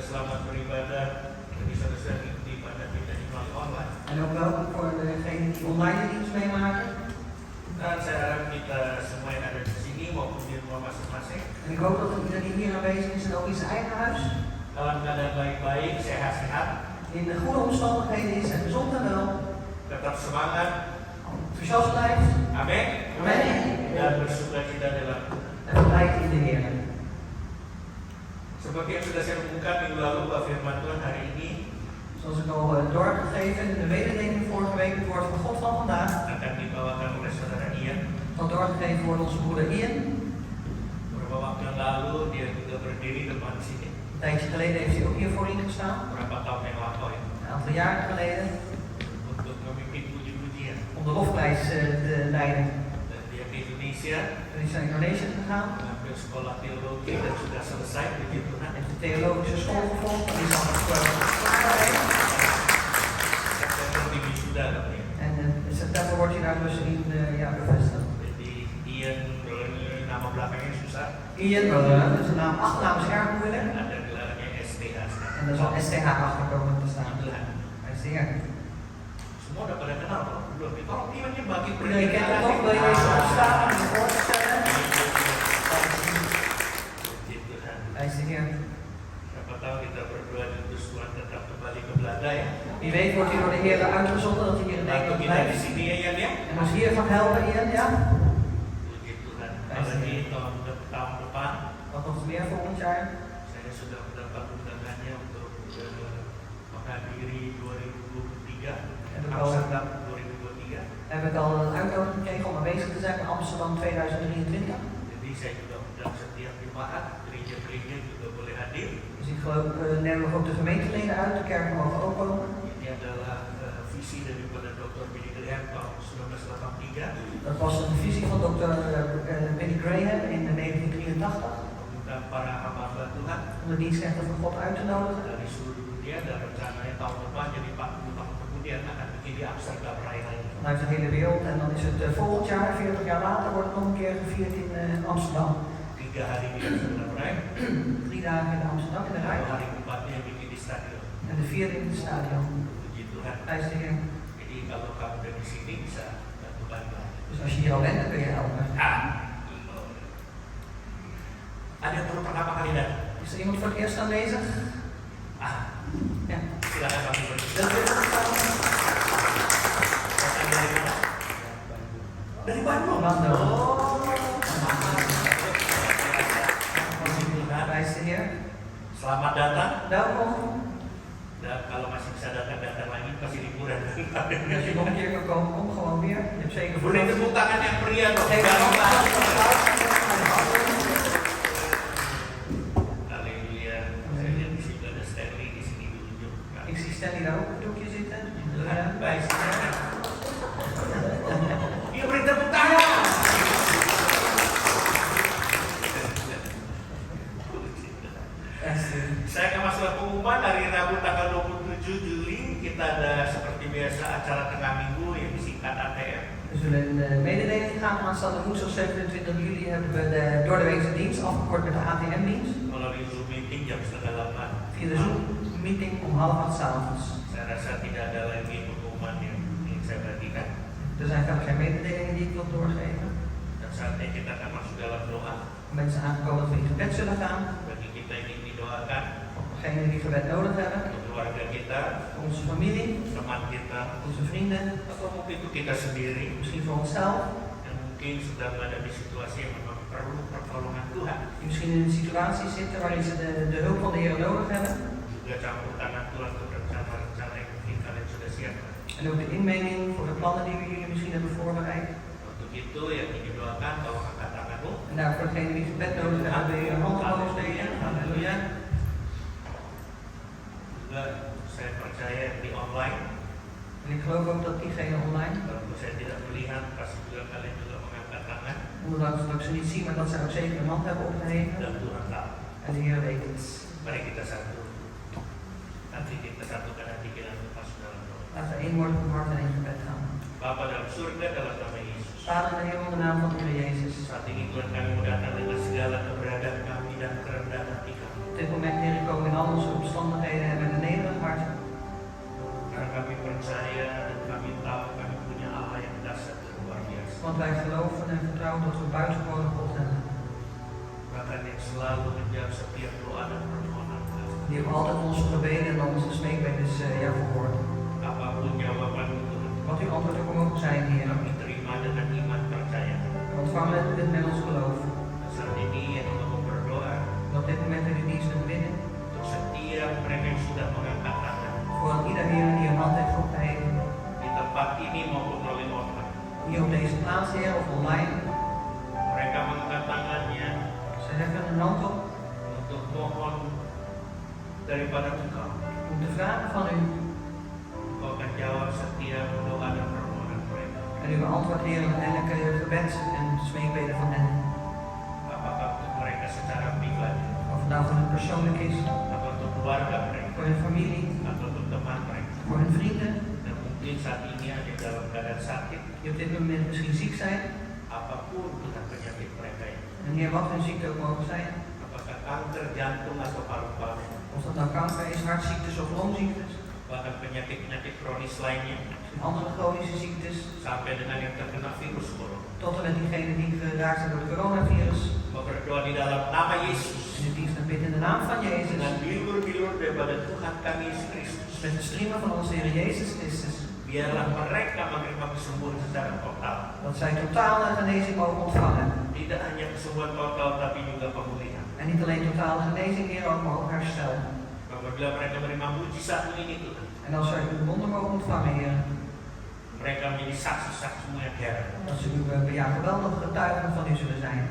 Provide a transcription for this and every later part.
selamat beribadah bagi saudara di pada kita di online. En ook welkom voor degenen die online de dienst meemaken. Dan saya harap kita semua yang ada di sini maupun di rumah masing-masing. En ik hoop dat iedereen die hier aanwezig is en ook in zijn eigen huis Dalam keadaan baik-baik, sehat-sehat, in de goede omstandigheden is en gezond en wel. tetap semangat, Enthousiast blijft. amin, Amen. dan bersukacita dalam. En verblijft in de Heer. Seperti yang sudah saya umumkan minggu lalu bahwa firman Tuhan hari ini Zoals ik al doorgegeven in de mededeling vorige week, het woord van God van vandaag, akan dibawakan oleh saudara Ian. zal doorgegeven worden onze broeder Ian. Beberapa waktu yang lalu dia juga berdiri depan sini. Een tijdje geleden heeft hij ook hier voorin gestaan, Berapa tahun yang lalu ya, een aantal jaren geleden, untuk memimpin puji-pujian. om de lofprijs te leiden. Dan dia ke Indonesia, Toen is hij naar Indonesië gegaan, mengambil sekolah teologi dan sudah selesai puji Tuhan. heeft de theologische school gevolgd en is al klaar geweest. September di wisuda katanya. En in september wordt hij daar dus in bevestigd. Jadi Ian nama belakangnya susah. Ian, dat is een naam, achternaam is erg moeilijk. Ada gelarnya STH. En er zal STH achter komen te staan. Tuhan. Hij is de Heer. Semua udah pada kenal loh. Belum. Tolong Iannya bagi Iedereen kent het toch? Wil je deze opstaan en je voor te stellen? Puji Tuhan. Hij is de Heer. Siapa tahu kita berdua diutus Tuhan tetap kembali ke Belanda ya. Wie weet wordt hij door de Heer uitgezonden dat hij hier in Bantu Nederland kita di blijft. sini ya Ian ya. En ons hiervan helpen, Ian, ja? Puji Tuhan. Apalagi tahun depan Wat nog meer volgend jaar? saya sudah mendapat undangannya untuk menghadiri 2023 Amsterdam 2023. Heb ik al een uitnodiging gekregen om aanwezig te zijn in Amsterdam 2023. Jadi saya juga undang setiap jemaat, gereja-gereja juga boleh hadir. Dus ik geloof, nemen we ook de gemeenteleden uit, de kerken mogen ook komen. Ini adalah visi daripada Dr. Billy Graham tahun 1983. Dat was een visie van Dr. Billy Graham in 1983. Mengundang para hamba Tuhan Om de dienstknechten van God uit te nodigen. dari seluruh dunia dan rencananya tahun depan jadi 40 tahun kemudian akan bikin di Amsterdam Raya lagi. Vanuit de hele wereld. En dan is het volgend jaar, 40 jaar later, wordt het nog een keer gevierd in Amsterdam. 3 hari di Amsterdam Raya. 3 dagen in Amsterdam in de Rij. Hari keempatnya bikin di stadion. En de 4e in het stadion. Puji Tuhan. Hij is de Heer. Jadi kalau kamu dari sini bisa bantu-bantu. Dus als je hier al bent, dan kun je helpen. Ada yang baru pertama kali datang? Is er iemand voor het eerst aanwezig? Ja. Silakan kami Dat wil ik Datang dari mana? Dari Bandung. Bandung. Puji Tuhan. Hij is de Heer. Selamat datang. Welkom. Dan kalau masih bisa datang lagi pasti liburan. Als je nog een keer kan komen, kom gewoon weer. Je hebt zeker Boleh tepuk tangan yang meriah dong. Geef Jangan een lupa. applaus. Haleluya. Saya lihat di situ ada Stanley di sini diunjuk. Ik zie Stanley daar ook op het doekje zitten. Tuhan baik. Iya beri tepuk tangan. Saya akan masuk pengumuman hari Rabu tanggal 27 Juli. Kita ada seperti biasa acara tengah minggu yang disingkat ATM. We zullen een mededeling gaan. Aanstaande woensdag 27 juli hebben we de doordeweekse dienst afgekort met de ATM-dienst. Melalui Zoom meeting jam 7:30. Via de Zoom-meeting om 7:30 s'avonds. Saya rasa tidak ada lagi pengumuman yang ingin saya bagikan. Er zijn verder geen mededelingen die ik wil doorgeven. Dan saatnya kita akan masuk dalam doa. Mensen aangekomen dat we in gebed zullen gaan. Bagi kita yang ingin didoakan, Voor degenen die gebed nodig hebben. untuk keluarga kita, Voor onze familie, teman kita, onze vrienden, atau mungkin untuk kita sendiri misschien voor onszelf. yang mungkin sedang ada di situasi yang memang perlu pertolongan Tuhan. Die misschien in een situatie zitten waarin ze de hulp van de Heer nodig hebben. Juga campur tangan Tuhan untuk rencana-rencana yang mungkin kalian sudah siapkan. En ook de inmenging voor de plannen die we jullie misschien hebben voorbereid. Untuk itu yang ingin didoakan, tolong angkat tanganmu. En daarvoor degenen die gebed nodig hebben, wil je hand omhoog steken. Halleluja. Juga saya percaya di online, En ik geloof ook dat diegenen online, walaupun saya tidak melihat, pasti juga kalian juga mengangkat tangan ondanks dat ik ze niet zie, maar dat zij ook zeker een hand hebben opgeheven. dan Tuhan tahu. En de Heer weet het. Mari kita satu. Nanti kita satukan hati kita untuk masuk dalam doa. Laten we één worden van hart en één gebed gaan. Bapa dalam surga dalam nama Yesus. Vader in de hemel, in de naam van de Heer Jezus. Saat ini Tuhan kami mau datang dengan segala keberadaan kami dan kerendahan hati kami. Op dit moment, Heer, ik kom in al onze omstandigheden Want wij geloven en vertrouwen dat we buitengewone God hebben. Bahkan yang selalu menjawab setiap doa dan permohonan kami. Die ook altijd onze gebeden en onze smeekbedes verhoort. Apapun jawaban Tuhan, Wat uw antwoord ook mogen zijn, Heer. kami terima dengan iman percaya. Ontvang het met ons geloof. Saat ini yang mau berdoa En op dit moment in uw dienst te bidden. untuk setiap mereka yang sudah mengangkat tangan Voor ieder Heer die een hand heeft opgeheven. di tempat ini maupun melalui online. Hier op deze plaats, Heer, of online. Mereka mengangkat tangannya Ze heffen een hand op untuk mohon daripada Engkau. om te vragen van u. Engkau akan jawab setiap doa dan permohonan mereka. En u beantwoordt, Heer, elke gebed en smeekbede van hen. Apakah untuk mereka secara pribadi, Of het nou voor hun persoonlijk is, atau untuk keluarga mereka, voor hun familie, atau untuk teman mereka. voor hun vrienden. Dan mungkin saat ini ada yang dalam keadaan sakit, Die op dit moment misschien ziek zijn. apapun Tuhan penyakit mereka ini. En Heer, wat hun ziekte ook mogen zijn. Apakah kanker jantung atau paru-paru, Of dat nou kanker is, hartziektes of longziektes. bahkan penyakit-penyakit kronis lainnya, En andere chronische ziektes. sampai dengan yang terkena virus corona. Tot en met diegenen die geraakt zijn door het coronavirus. Mau berdoa di dalam nama Yesus, En u dienst dan bid in de naam van Jezus. dengan bilur-bilur daripada Tuhan kami Yesus Kristus. Met de striemen van onze Heer Jezus Christus. Biarlah mereka menerima kesembuhan secara total. Dat zij totale genezing mogen ontvangen. Tidak hanya kesembuhan total, tapi juga pemulihan. En niet alleen totale genezing, Heer, ook mogen herstellen. Apabila mereka menerima mujizat ini Tuhan, En als zij uw wonder mogen ontvangen, Heer. mereka menjadi saksi-saksimu yang heran. Dat ze uw geweldige getuigen van u zullen zijn.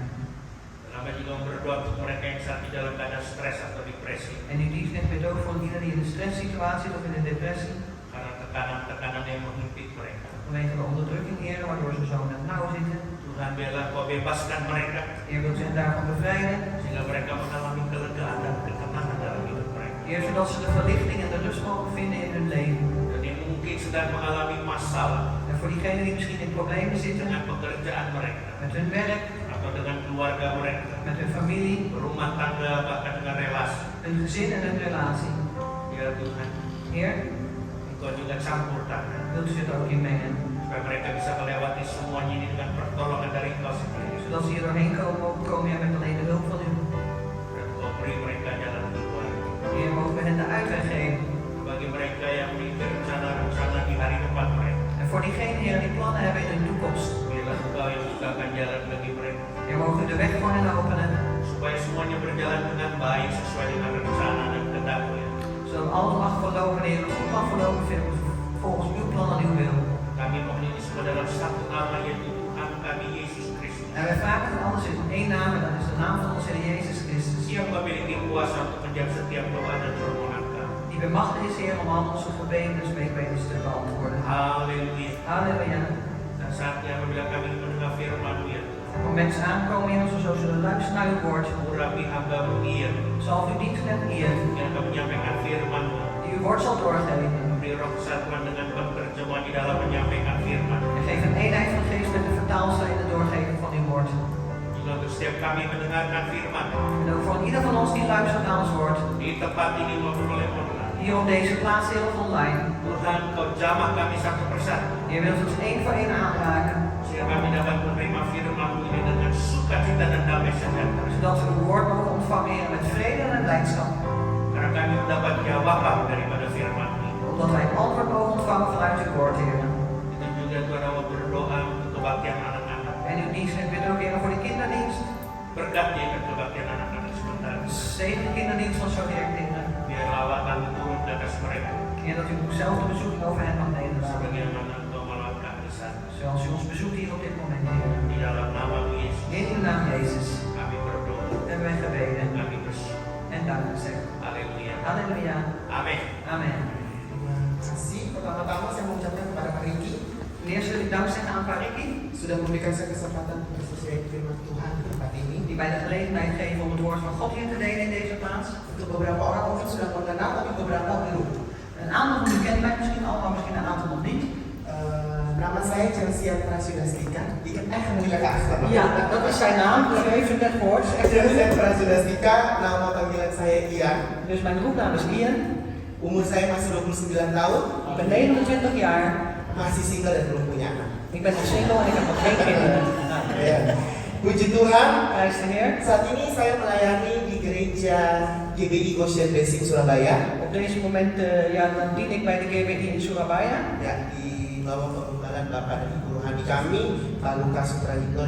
Kami juga berdoa untuk mereka yang saat ini dalam keadaan stres atau depresi. En u dienst net ook voor iedereen die in een stresssituatie of in een depressie. Karena tekanan-tekanan yang menghimpit mereka. Vanwege de onderdrukking, Heer, waardoor ze zo net nauw zitten. Tuhan biarlah Kau bebaskan mereka. Heer, wilt zich daarvan bevrijden. Sehingga mereka mengalami kelegaan dan ketenangan dalam hidup mereka. Heer, zodat ze de verlichting en de rust mogen vinden in hun leven. Dan yang mungkin sedang mengalami masalah En voor diegenen die misschien in problemen zitten. dengan pekerjaan mereka. Met hun werk, Atau dengan keluarga mereka. met hun familie, Rumah tangga, bahkan dengan relasi. hun gezin en hun relatie. Ya Tuhan, Heer, Engkau juga campur tangan. wilt u het ook in mengen. Supaya mereka bisa melewati semuanya ini dengan pertolongan dari Engkau sendiri. Zodat ze hier doorheen komen ja, met alleen de hulp van u. Dan Kau beri mereka jalan keluar. Heer, mogen we hen de uitweg geven. Bagi mereka yang memiliki rencana-rencana di hari depan mereka. En voor diegenen, Heer, die plannen hebben in hun toekomst. Biarlah Engkau yang bukakan jalan bagi mereka. Heer, mogen u de weg voor hen openen. Supaya semuanya berjalan dengan baik sesuai dengan rencana dan kehendak-Mu. Zodat alles mag verlopen, Heer, goed mag verlopen volgens uw plan en uw wil. Kami mohon ini semua dalam satu nama yaitu Tuhan kami Yesus Kristus. En wij vragen dat alles in één naam, en dat is de naam van onze Heer Jezus Christus. Yang memiliki kuasa untuk menjawab setiap doa dan permohonan kami. Die bemachtigd is, Heer, om al onze gebeden en smeekbedes te beantwoorden. Haleluya. Halleluja. Dan saatnya apabila kami mendengar firman-Mu ya Tuhan. Op mensen aankomen, Heer, als we zo zullen luisteren naar uw woord. Urapi hamba-Mu iya. Zal uw dienstnet eer, Yang akan menyampaikan firman-Mu. die uw woord zal doorgeven. Beri roh kesatuan dengan penerjemah di dalam menyampaikan firman. En geef een eenheid van geest met de vertaalster in het doorgeven van uw woord. Juga untuk setiap kami mendengarkan firman. En ook voor ieder van ons die luistert naar ons woord. Di tempat ini maupun oleh online. Hier op deze plaats, Heer, of online. Tuhan Kau jamah kami satu persatu. Heer, wilt ons één voor één aanraken. Sehingga kami dapat menerima firman-Mu ini dengan sukacita dan damai sejahtera. Zodat we uw woord mogen ontvangen, Heer, met vrede en blijdschap. Karena kami mendapat jawaban daripada firman-Mu. Omdat wij een antwoord mogen ontvangen vanuit uw woord, Heer. Itu juga Tuhan mau berdoa untuk kebaktian anak-anak. En uw dienst net weer ook, Heer, voor de kinderdienst. Berkati akan kebaktian anak-anak sebentar. Zegen de kinderdienst van zo direct, Heer. Biar lawatan turun di atas mereka. Heer, dat u zelf de bezoeking over hen mag nemen. Sebagaimana Engkau melakukan di sana. Zoals u ons bezoekt hier op dit moment, Heer. Di dalam nama Yesus In uw naam, Jezus, kami berdoa. hebben wij gebeden Kami bersyukur. en dank gezegd. Haleluya. Halleluja. Amin. Amen. Terima kasih. Pertama-tama saya mengucapkan kepada Pak Riki Ten eerste wil ik dank zeggen aan Pak Ricky, sudah memberikan saya kesempatan bersesuai firman Tuhan di tempat ini. die mij de gelegenheid geven om het woord van God hier te delen in deze plaats. Untuk beberapa orang mungkin sudah mengenal, tapi beberapa belum. Een aantal van u kent mij misschien al, maar misschien een aantal nog niet. Nama saya Chelsea Prasudastika. Ik heb echt een moeilijke achternaam. Ja, dat is zijn naam. U heeft het net gehoord. Het is echt Chelsea Prasudastika, nama panggilan saya Ian. Dus mijn roepnaam is Ian. Umur saya masih 29 tahun. Ik ben 29 jaar. masih single dan belum punya anak. Ik ben nog single en ik heb nog geen kinderen. Nou, Ya. Puji Tuhan, prijs de Heer. saat ini saya melayani di gereja GBI Goshen Blessing Surabaya. Op deze moment dan dien ik bij de GBI in Surabaya. Ya, di bawah pengumpulan Bapak dan Ibu rohani kami, Pak Lukas Sutrajitno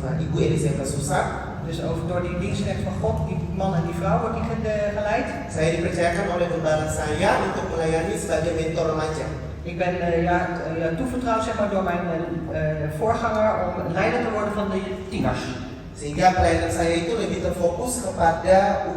dan Ibu Eliseva Susah. Dus ook door die dienstrecht van God, die man en die vrouw wordt die geleid. Saya dipercayakan oleh gembala saya untuk melayani sebagai mentor remaja. Ik ben toevertrouwd zeg maar, door mijn voorganger om leider te worden van de tieners. Sehingga pelayanan saya itu lebih terfokus kepada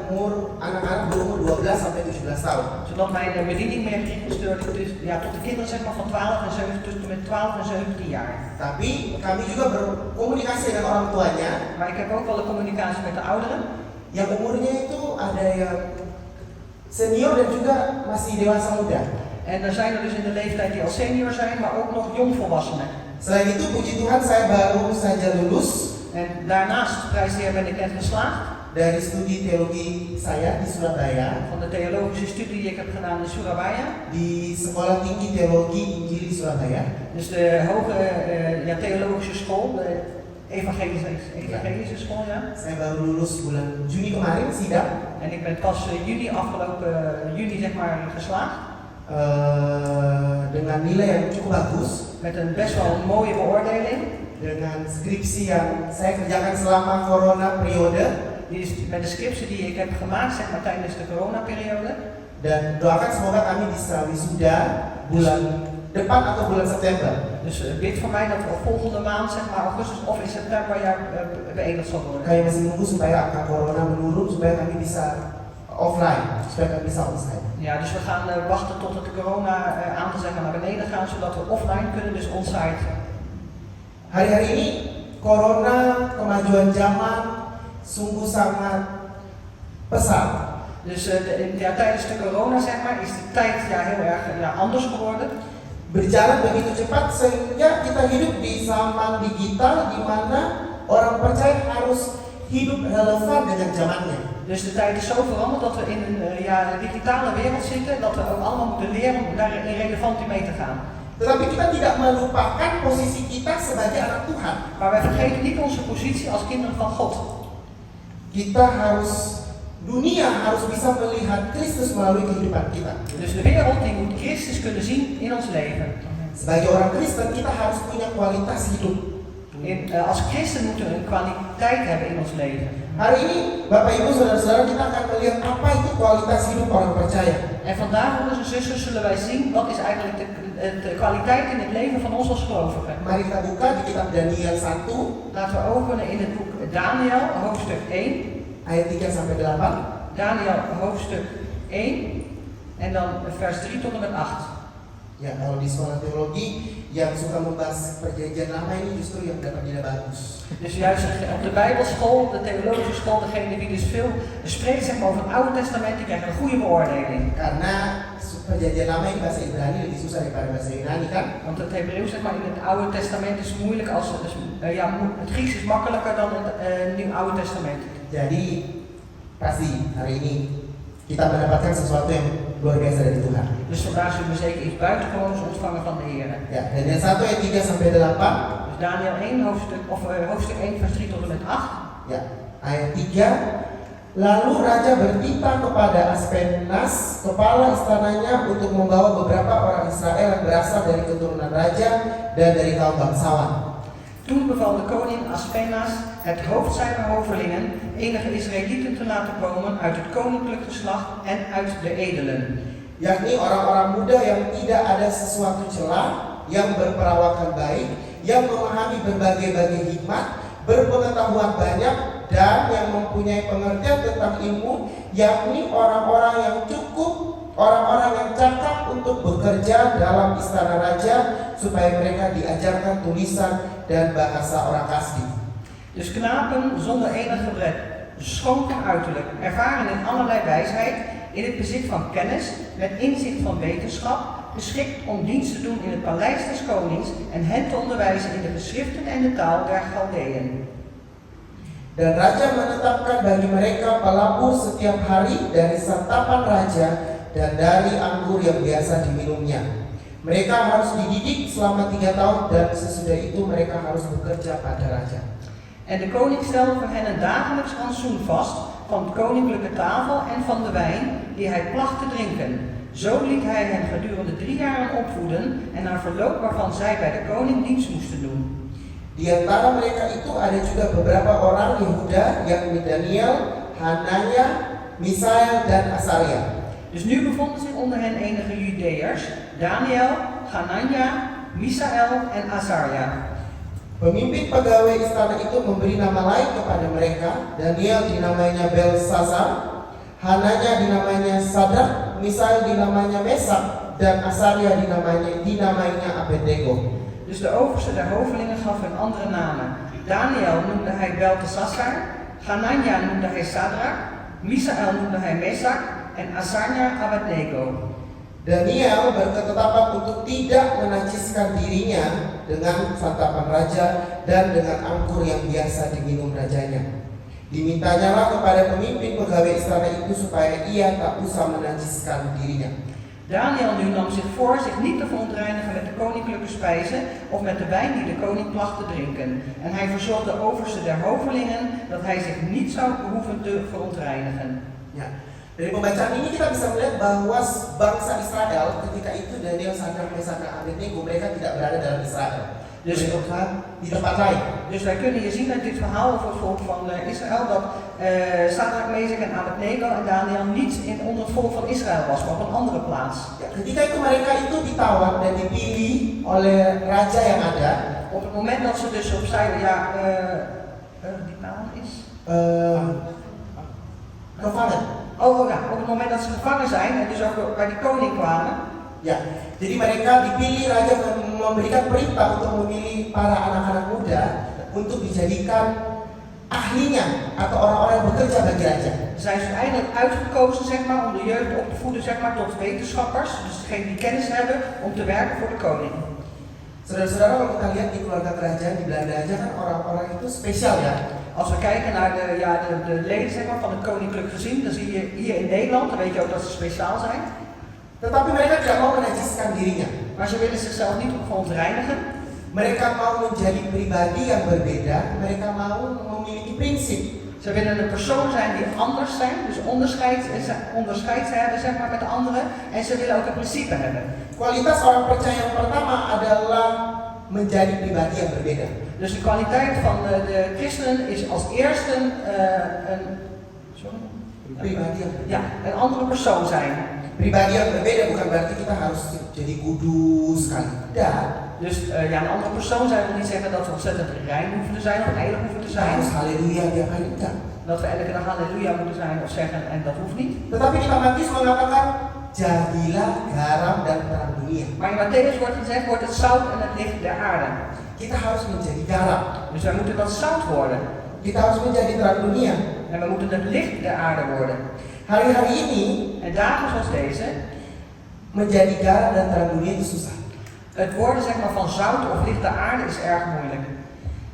anak-anak berumur 12 sampai 17 tahun. Zodat mijn bediening meer gericht is tot de kinderen zeg maar, van 12 en 17, tussen met 12 en 17 jaar. Tapi kami juga berkomunikasi dengan orang tuanya. Maar ik heb ook wel de communicatie met de ouderen. Yang umurnya itu ada yang senior dan juga masih dewasa muda. En er zijn er dus in de leeftijd die al senior zijn, maar ook nog jongvolwassenen. Selain itu, puji Tuhan saya baru saja lulus. En daarnaast, prijs de Heer, ben ik net geslaagd. Dari studi teologi saya di Surabaya. Van de theologische studie die ik heb gedaan in Surabaya. Di Sekolah Tinggi Teologi Injili Surabaya. Dus de hoge theologische school, de evangelische school, ja. Saya baru lulus bulan Juni kemarin, sidang. En ik ben pas afgelopen juni zeg maar geslaagd. Dengan nilai yang cukup bagus. Met een best wel mooie beoordeling. Dengan skripsi yang saya kerjakan selama corona periode. Met de scriptie die ik heb gemaakt zeg maar, tijdens de coronaperiode. Dan doakan semoga kami bisa wisuda bulan depan atau bulan September. Dus bid voor mij dat we volgende maand, zeg maar augustus of in september beëdigd zal worden. Kami masih menunggu supaya angka corona menurun supaya kami bisa offline, supaya kami bisa onsite. Ja, dus we gaan wachten tot het corona aantal zeg maar, naar beneden gaan, zodat we offline kunnen, dus onsite. Hari-hari ini corona, kemajuan zaman sungguh sangat pesat. Dus tijdens de corona zeg maar, is de tijd heel erg anders geworden. Berjalan begitu cepat sehingga kita hidup di zaman digital di mana orang percaya harus hidup relevan dengan zamannya. Dus de tijd is zo veranderd dat we in een digitale wereld zitten, dat we ook allemaal moeten leren om daarin relevant in mee te gaan. Tetapi kita tidak melupakan posisi kita sebagai anak Tuhan. Maar wij vergeten niet onze positie als kinderen van God. Dunia harus bisa melihat Kristus melalui kehidupan kita. Dus de wereld die moet Christus kunnen zien in ons leven. Sebagai orang Kristen kita harus punya kualitas hidup. Als christen moeten we een kwaliteit hebben in ons leven. Hari ini Bapak Ibu Saudara-saudara kita akan melihat apa itu kualitas hidup orang percaya. En vandaag, broeders en zusters, zullen wij zien wat is eigenlijk de kwaliteit in het leven van ons als gelovigen. Mari kita buka di kitab Daniel 1. Laten we openen in het boek Daniel, hoofdstuk 1. Ayat 3 sampai 8. Daniel hoofdstuk 1 en dan vers 3 tot en met 8. Ya, kalau di sekolah teologi yang suka membahas perjanjian lama ini justru yang dapat nilai bagus. Dus juist op de Bijbelschool, de theologische school, degene die dus veel spreekt zeg maar, over het Oude Testament, die krijgen een goede beoordeling. Karena perjanjian lama ini bahasa Ibrani lebih susah daripada bahasa Yunani kan? Want het Hebreeuws zeg maar, in het Oude Testament is moeilijk als het Grieks is makkelijker dan het Oude Testament. Jadi pasti hari ini kita mendapatkan sesuatu yang luar biasa dari Tuhan. Dus vandaag zullen we zeker iets buitengewoons ontvangen van de Heer. Ya, Daniel 1 ayat 3 sampai 8. Dus Daniel 1 hoofdstuk 1 vers 3 tot en met 8. Ya, ayat 3. Lalu raja bertitah kepada Aspenas, kepala istananya, untuk membawa beberapa orang Israel yang berasal dari keturunan raja dan dari kaum bangsawan. Toen beval de koning Aspenas het hoofd zijner hovelingen enige Israëlieten te laten komen uit het koninklijk geslacht en uit de edelen. Yakni orang-orang muda yang tidak ada sesuatu celah, yang berperawakan baik, yang memahami berbagai-bagai hikmat, berpengetahuan banyak, dan yang mempunyai pengertian tentang ilmu, yakni orang-orang yang cukup, orang-orang yang cakap untuk bekerja dalam istana raja, supaya mereka diajarkan tulisan dan bahasa orang Kasdi. Dus knapen zonder enig gebrek, schoon van uiterlijk, ervaren in allerlei wijsheid, in het bezit van kennis, met inzicht van wetenschap, geschikt om dienst te doen in het paleis des konings en hen te onderwijzen in de geschriften en de taal der Galdeën. Dan raja menetapkan bagi mereka pelabur setiap hari dari santapan raja dan dari anggur yang biasa diminumnya. Mereka harus dididik selama 3 tahun dan sesudah itu mereka harus bekerja pada raja. En de koning stelde voor hen een dagelijks rantsoen vast van de koninklijke tafel en van de wijn die hij placht te drinken. Zo liet hij hen gedurende 3 jaar opvoeden en na verloop waarvan zij bij de koning dienst moesten doen. Di antara mereka itu ada juga beberapa orang Yehuda yakni Daniel, Hananya, Misael dan Asaria. Dus nu bevonden zich onder hen enige Judeërs, Daniel, Hanania, Misael en Azaria. Pemimpin pegawai istana itu memberi nama lain kepada mereka. Daniel dinamainya Belsazar, Hananya dinamainya Sadrak, Misael dinamanya Mesak, dan Asaria dinamainya Abednego. Dus de overste der hovelingen gaf hun andere namen. Daniel noemde hij Beltesassar, Hanania noemde hij Sadrak, Misael noemde hij Mesak en Azaria Abednego. Daniel berketetapan untuk tidak menajiskan dirinya dengan santapan raja dan dengan anggur yang biasa diminum rajanya. Dimintanyalah kepada pemimpin pegawai istana itu supaya ia tak usah menajiskan dirinya. Daniel nu nam zich voor zich niet te verontreinigen met de koninklijke spijzen of met de wijn die de koning placht te drinken. En hij verzocht de overste der hovelingen dat hij zich niet zou behoeven te verontreinigen. Ya. Dari pembacaan ini kita bisa melihat bahwa bangsa Israel ketika itu Daniel, Sadrak, Mesak, dan Abednego mereka tidak berada dalam Israel. Dus, mereka di tempat lain. Dus wij kunnen hier zien uit dit verhaal over het volk van Israël dat Sadrak, Mesak en Abednego en Daniel niet onder het volk van Israël was, maar op een andere plaats. Ya, ketika itu mereka itu ditawar dan dipilih oleh raja yang ada. Op het moment dat ze dus zeiden, ja, die naam is? Gevangen. Oh ja, op het moment dat ze gevangen zijn en dus ook bij die koning kwamen. Ya, jadi mereka dipilih, raja memberikan perintah untuk memilih para anak-anak muda untuk dijadikan ahlinya atau orang-orang yang bekerja bagi raja. Zijn ze uiteindelijk uitgekozen zeg maar, om de jeugd op te voeden zeg maar, tot wetenschappers, dus degene die kennis hebben om te werken voor de koning. Saudara-saudara, kalau kita lihat di keluarga kerajaan di Belanda aja kan orang-orang itu spesial ya. Als we kijken naar de leden zeg maar, van het koninklijk gezin, dan zie je hier in Nederland, dan weet je ook dat ze speciaal zijn. Tetapi mereka tidak mau menajiskan dirinya. Maar ze willen zichzelf niet verontreinigen. Mereka mau menjadi pribadi yang berbeda. Mereka mau memiliki prinsip. Ze willen een persoon zijn die anders zijn, dus onderscheid hebben zeg maar, met de anderen. En ze willen ook een principe hebben. Kualitas orang percaya yang pertama adalah menjadi pribadi yang berbeda. Dus de kwaliteit van de christenen is als eerste een andere persoon zijn. Pribadi yang berbeda bukan berarti kita harus jadi kudus sekali. Tidak. Dus een andere persoon zijn wil niet zeggen dat we ontzettend rein hoeven te zijn of heilig hoeven te zijn. Harus haleluya tiap hari, tidak. Dat we elke dag halleluja moeten zijn of zeggen en dat hoeft niet. Tetapi di Matius mengatakan jadilah garam dan terang dunia. Maar in Matthäus wordt gezegd, wordt het zout en het licht der aarde. Kita harus menjadi garam. Dus wij moeten dat zout worden. Kita harus menjadi terang dunia. En we moeten het licht der aarde worden. Hari-hari ini En dagen zoals deze, menjadi garam dan terang dunia itu susah. het worden zeg maar, van zout of licht der aarde is erg moeilijk.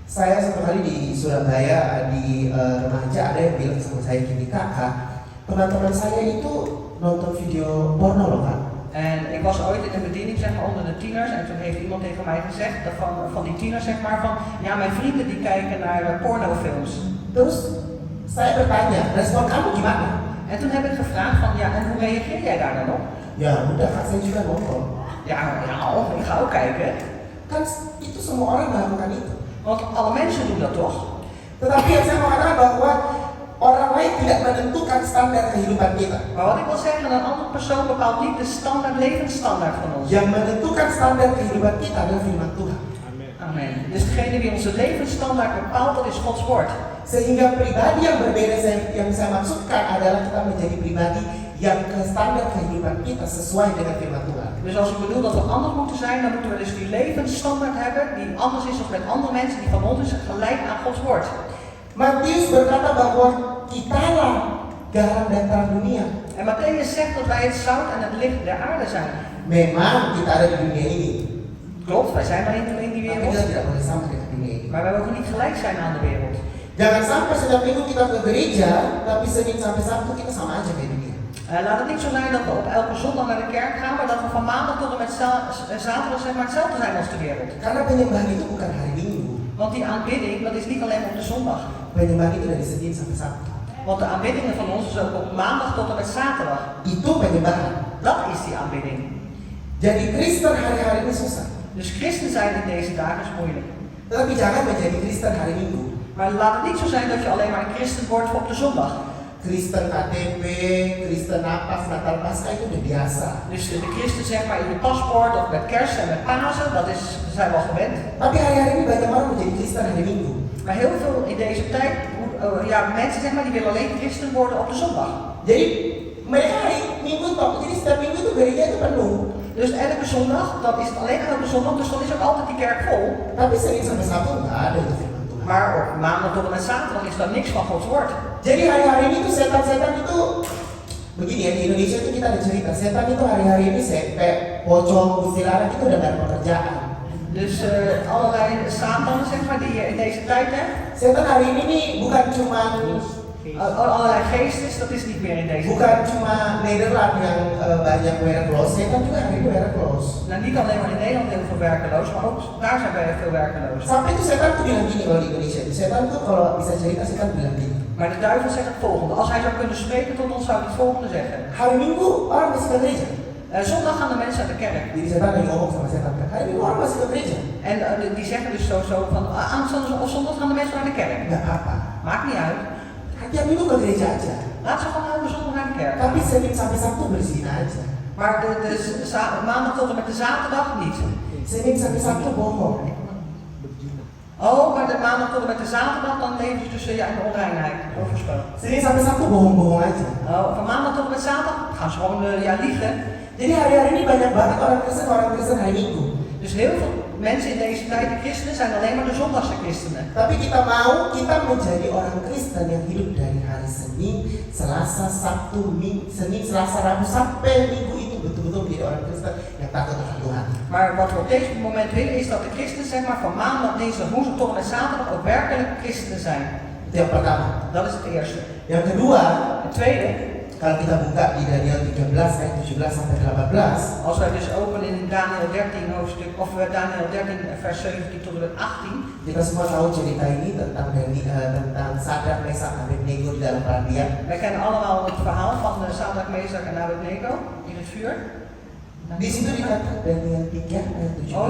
Saya satu kali di Surabaya di remaja ada yang bilang sama saya gini, kakak, teman-teman saya itu nonton video porno loh kak. En ik was ooit in een bediening zeg maar, onder de tieners en toen heeft iemand tegen mij gezegd van die tieners zeg maar van ja mijn vrienden die kijken naar pornofilms. Terus saya bertanya, respon kamu gimana? En toen heb ik gevraagd van ja en hoe reageer jij daar dan op? Ya udah kak, saya juga nonton. Ja, ik ga ook kijken. Kan itu semua orang melakukan itu. Want alle mensen doen dat toch? Tetapi yang saya mau katakan bahwa orang lain tidak menentukan standar kehidupan kita. Maar wat ik wil zeggen, een andere persoon bepaalt niet de levensstandaard van ons. Yang menentukan standar kehidupan kita adalah firman Tuhan. Amen. Dus degene die onze levensstandaard bepaalt, dat is Gods woord. Sehingga pribadi yang berbeda yang saya maksudkan adalah kita menjadi pribadi yang standar kehidupan kita sesuai dengan firman Tuhan. Dus als ik bedoel dat we anders moeten zijn, dan moeten we dus die levensstandaard hebben die anders is dan met andere mensen die van ons is gelijk aan Gods woord. Matius berkata bahwa kitalah garam dan terang dunia. En Matthäus zegt dat wij het zout en het licht der aarde zijn. Memang kita ada di dunia ini. Klopt, wij zijn maar in die Tapi wereld. kita tidak boleh sama dengan dunia ini. Maar wij mogen niet gelijk zijn aan de wereld. Jangan sampai setiap minggu kita ke gereja, tapi Senin sampai Sabtu kita sama aja kayak dunia. Laat het niet zo zijn dat we op elke zondag naar de kerk gaan, maar dat we van maandag tot en met zaterdag zeg maar hetzelfde zijn als de wereld. Karena penyembahan itu bukan hari Minggu. Want die aanbidding, dat is niet alleen op de zondag. Penyembahan itu dari Senin sampai Sabtu. Want de aanbiddingen van ons is ook op maandag tot en met zaterdag. Itu penyembahan. Dat is die aanbidding. Jadi Kristen hari-hari ini susah. Dus christen zijn in deze dagen is moeilijk. Tetapi jangan menjadi Kristen hari Minggu. Maar laat het niet zo zijn dat je alleen maar een christen wordt op de zondag. Kristen KTP, Kristen Napas, Natal Paskah itu udah biasa. Dus de christen zeg maar in je paspoort of met kerst en met Pasen, dat zijn we al gewend. Tapi hari-hari ini banyak orang menjadi Kristen hari Minggu. Maar heel veel in deze tijd, mensen zeg maar, die willen alleen christen worden op de zondag. Jadi mereka hari Minggu toh, jadi setiap minggu itu gereja itu penuh. Dus elke zondag, dan is het alleen elke zondag, dus dan is ook altijd die kerk vol. Tapi Senin sampai Sabtu nggak ada itu firman Tuhan. Maar op maandag tot en met zaterdag is daar niks van Gods woord. Jadi hari-hari ini tuh setan-setan itu begini ya, di Indonesia itu kita ada cerita, setan itu hari-hari ini kayak pocong, kuntilanak itu udah gak ada pekerjaan. Dus allerlei Satan zeg maar die je in deze tijd hebt. Setan hari ini nih bukan cuma Allerlei geestes, dat is niet meer in deze bukan tijd. cuma Nederland yang banyak werkloos, setan juga hari ini werkloos. Nou, niet alleen maar in Nederland heel veel werkeloos, maar ook daar zijn wij veel werkeloos. Sampai itu setan tuh bilang gini kalau di Indonesia itu, setan tuh kalau bisa cerita setan bilang gini. Maar de duivel zegt het volgende. Als hij zou kunnen spreken tot ons, zou hij het volgende zeggen. Hari Minggu orang masih ke gereja. Zondag gaan de mensen naar de kerk. Jadi setan lagi ngomong sama setan kan, hari Minggu orang masih ke gereja. En die zeggen dus zo van, aanstaande of zondag gaan de mensen naar de kerk. Nggak apa-apa. Maakt niet uit. Tiap minggu ke gereja aja. Laat ze gewoon elke zondag naar de kerk. Tapi Senin sampai Sabtu bersihin aja. Maar maandag tot en met de zaterdag niet. Senin sampai Sabtu bohong. Oh, maar de maandag tot en met de zaterdag, dan leven ze tussen in de onreinheid. Overspel. Senin sampai Sabtu bohong-bohong aja. Oh, van maandag tot en met zaterdag gaan ze gewoon liegen. Jadi hari-hari ini banyak banget orang Kristen hari Minggu. Dus heel veel mensen in deze tijd, de christenen, zijn alleen maar de zondagse christenen. Tapi kita menjadi orang Kristen yang hidup dari hari Senin, Selasa, Sabtu, Senin, Selasa, Rabu sampai Minggu itu betul-betul menjadi orang Kristen yang takut akan Tuhan. Maar wat we op deze moment willen is dat de christenen zeg maar van maandag, dinsdag, woensdag tot en met zaterdag ook werkelijk christenen zijn. Itu yang pertama. Dat is het eerste. Yang kedua, Het tweede, kalau kita buka di Daniel 13 ayat 17 sampai 18. als wij dus openen in Daniel 13 hoofdstuk, of Daniel 13 vers 17 tot en met 18. Kita semua tahu cerita ini tentang Sadrak, Mesak, Abednego di dalam perapian. Wij kennen allemaal het verhaal van Sadrak, Mesak en Abednego in het vuur. Di situ dikatakan Daniel 3 ayat 17. Oh,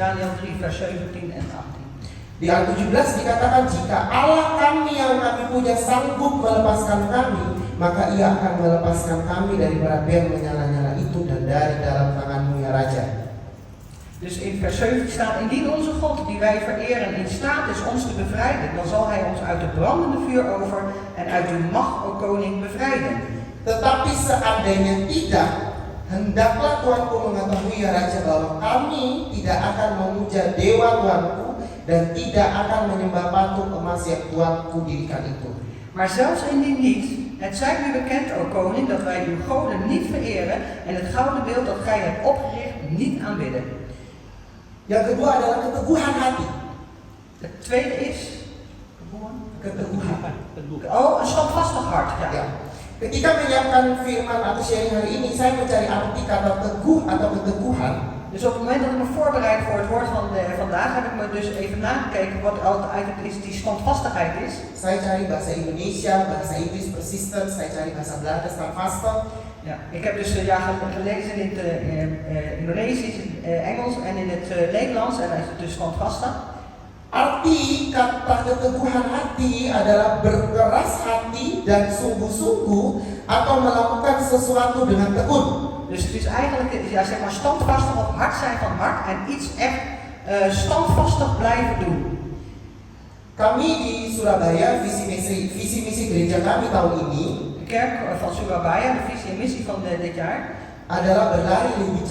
Daniel 3 vers 17 en 18. Di ayat 17 dikatakan, jika Allah kami yang kami punya sanggup melepaskan kami, maka ia akan melepaskan kami dari perapian menyala-nyala itu dan dari dalam tanganmu ya Raja. Dus in vers 17 staat, indien onze God die wij vereren in staat is ons te bevrijden, dan zal hij ons uit het brandende vuur over en uit uw macht, o koning, bevrijden. Tetapi seandainya tidak, hendaklah Tuanku mengetahui ya Raja bahwa kami tidak akan memuja dewa Tuanku dan tidak akan menyembah patung emas yang Tuanku dirikan itu. Maar zelfs indien niet, het zij u bekend, o koning, dat wij uw goden niet vereren en het gouden beeld dat gij hebt opgericht niet aanbidden. Yang kedua adalah keteguhan hati. Het tweede is Keteguhan. een standvastig hart. Ja. Ya. Ketika menyiapkan firman atau sharing hari ini, saya mencari arti kata teguh atau keteguhan. Dus op het moment dat ik me voorbereid voor het woord van vandaag, heb ik me dus even nagekeken wat eigenlijk is die standvastigheid is. Saya cari bahasa Indonesia, bahasa Inggris persistence, saya cari bahasa Belanda standvastig. Ja, ik heb dus gelezen in het Indonesisch, Engels en in het Nederlands en is het dus standvastig. Arti kata keteguhan hati adalah berkeras hati dan sungguh-sungguh atau melakukan sesuatu dengan tekun. Dus het is eigenlijk zeg maar standvastig of hard zijn van hart en iets echt standvastig blijven doen. Kami di Surabaya, visi misi gereja kami tahun ini De kerk van Surabaya, de visie en missie van dit jaar, adalah berlari lebih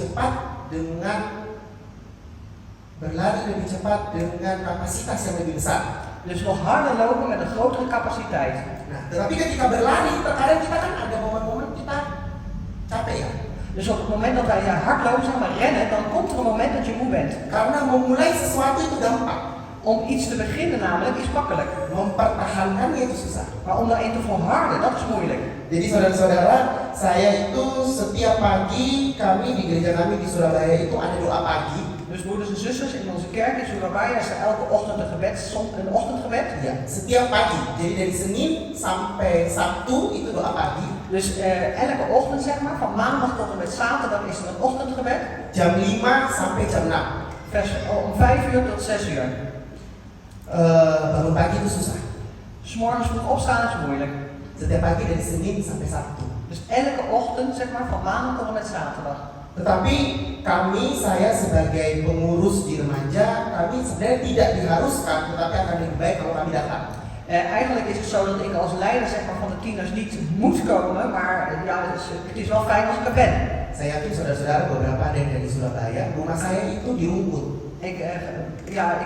cepat dengan kapasitas yang lebih besar. dus nog harder lopen met een grotere capaciteit. Nah, tetapi ketika berlari, terkadang kita kan ada momen-momen kita capek ya. Dus op het moment dat wij hardlopen, zeg maar rennen, dan komt er een moment dat je moe bent. Karena memulai sesuatu itu gampang, Om iets te beginnen namelijk is makkelijk. mempertahankannya itu susah. Maar om daarin te volharden, dat is moeilijk. Jadi saudara-saudara, saya itu setiap pagi kami di gereja kami di Surabaya itu ada doa pagi. Dus broeders en zusters, in onze kerk in Surabaya is er elke ochtend een ochtendgebed. Ya, setiap pagi. Jadi dari Senin sampai Sabtu itu doa pagi. Dus elke ochtend zeg maar, van maandag tot en met zaterdag is er een ochtendgebed. Jam 5 sampai jam 6. Om 5 uur tot 6 uur. Bangun pagi itu susah. 'S Morgens vroeg opstaan is moeilijk. Setiap pagi dari Senin sampai Sabtu. Dus elke ochtend zeg maar, van maandag tot en met zaterdag. Tetapi saya sebagai pengurus di remaja, kami sebenarnya tidak diharuskan, tetapi akan lebih baik kalau kami datang. Eigenlijk is het zo dat ik als leider zeg maar, van de tieners niet moet komen, maar ja, het is wel fijn als ik er ben. Saya yakin saudara-saudara beberapa ada yang dari Surabaya, rumah saya itu di Rungkut. Ik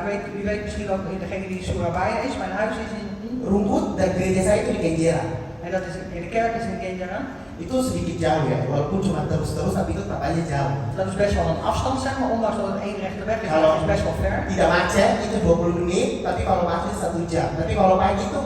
weet, u weet misschien ook degene die in Surabaya is, mijn huis is in Rungkut dan gereja saya itu di Kenjeran. en dat is in de kerk is in Kenjeran. Itu sedikit jauh ya, walaupun cuma terus-terus tapi itu tetap aja jauh. Dat is best wel een afstand zeg maar, ondanks dat het één rechte weg is, Kalau dat is best wel ver. tidak macet itu 20 menit, tapi kalau macet 1 jam. Tapi kalau pagi itu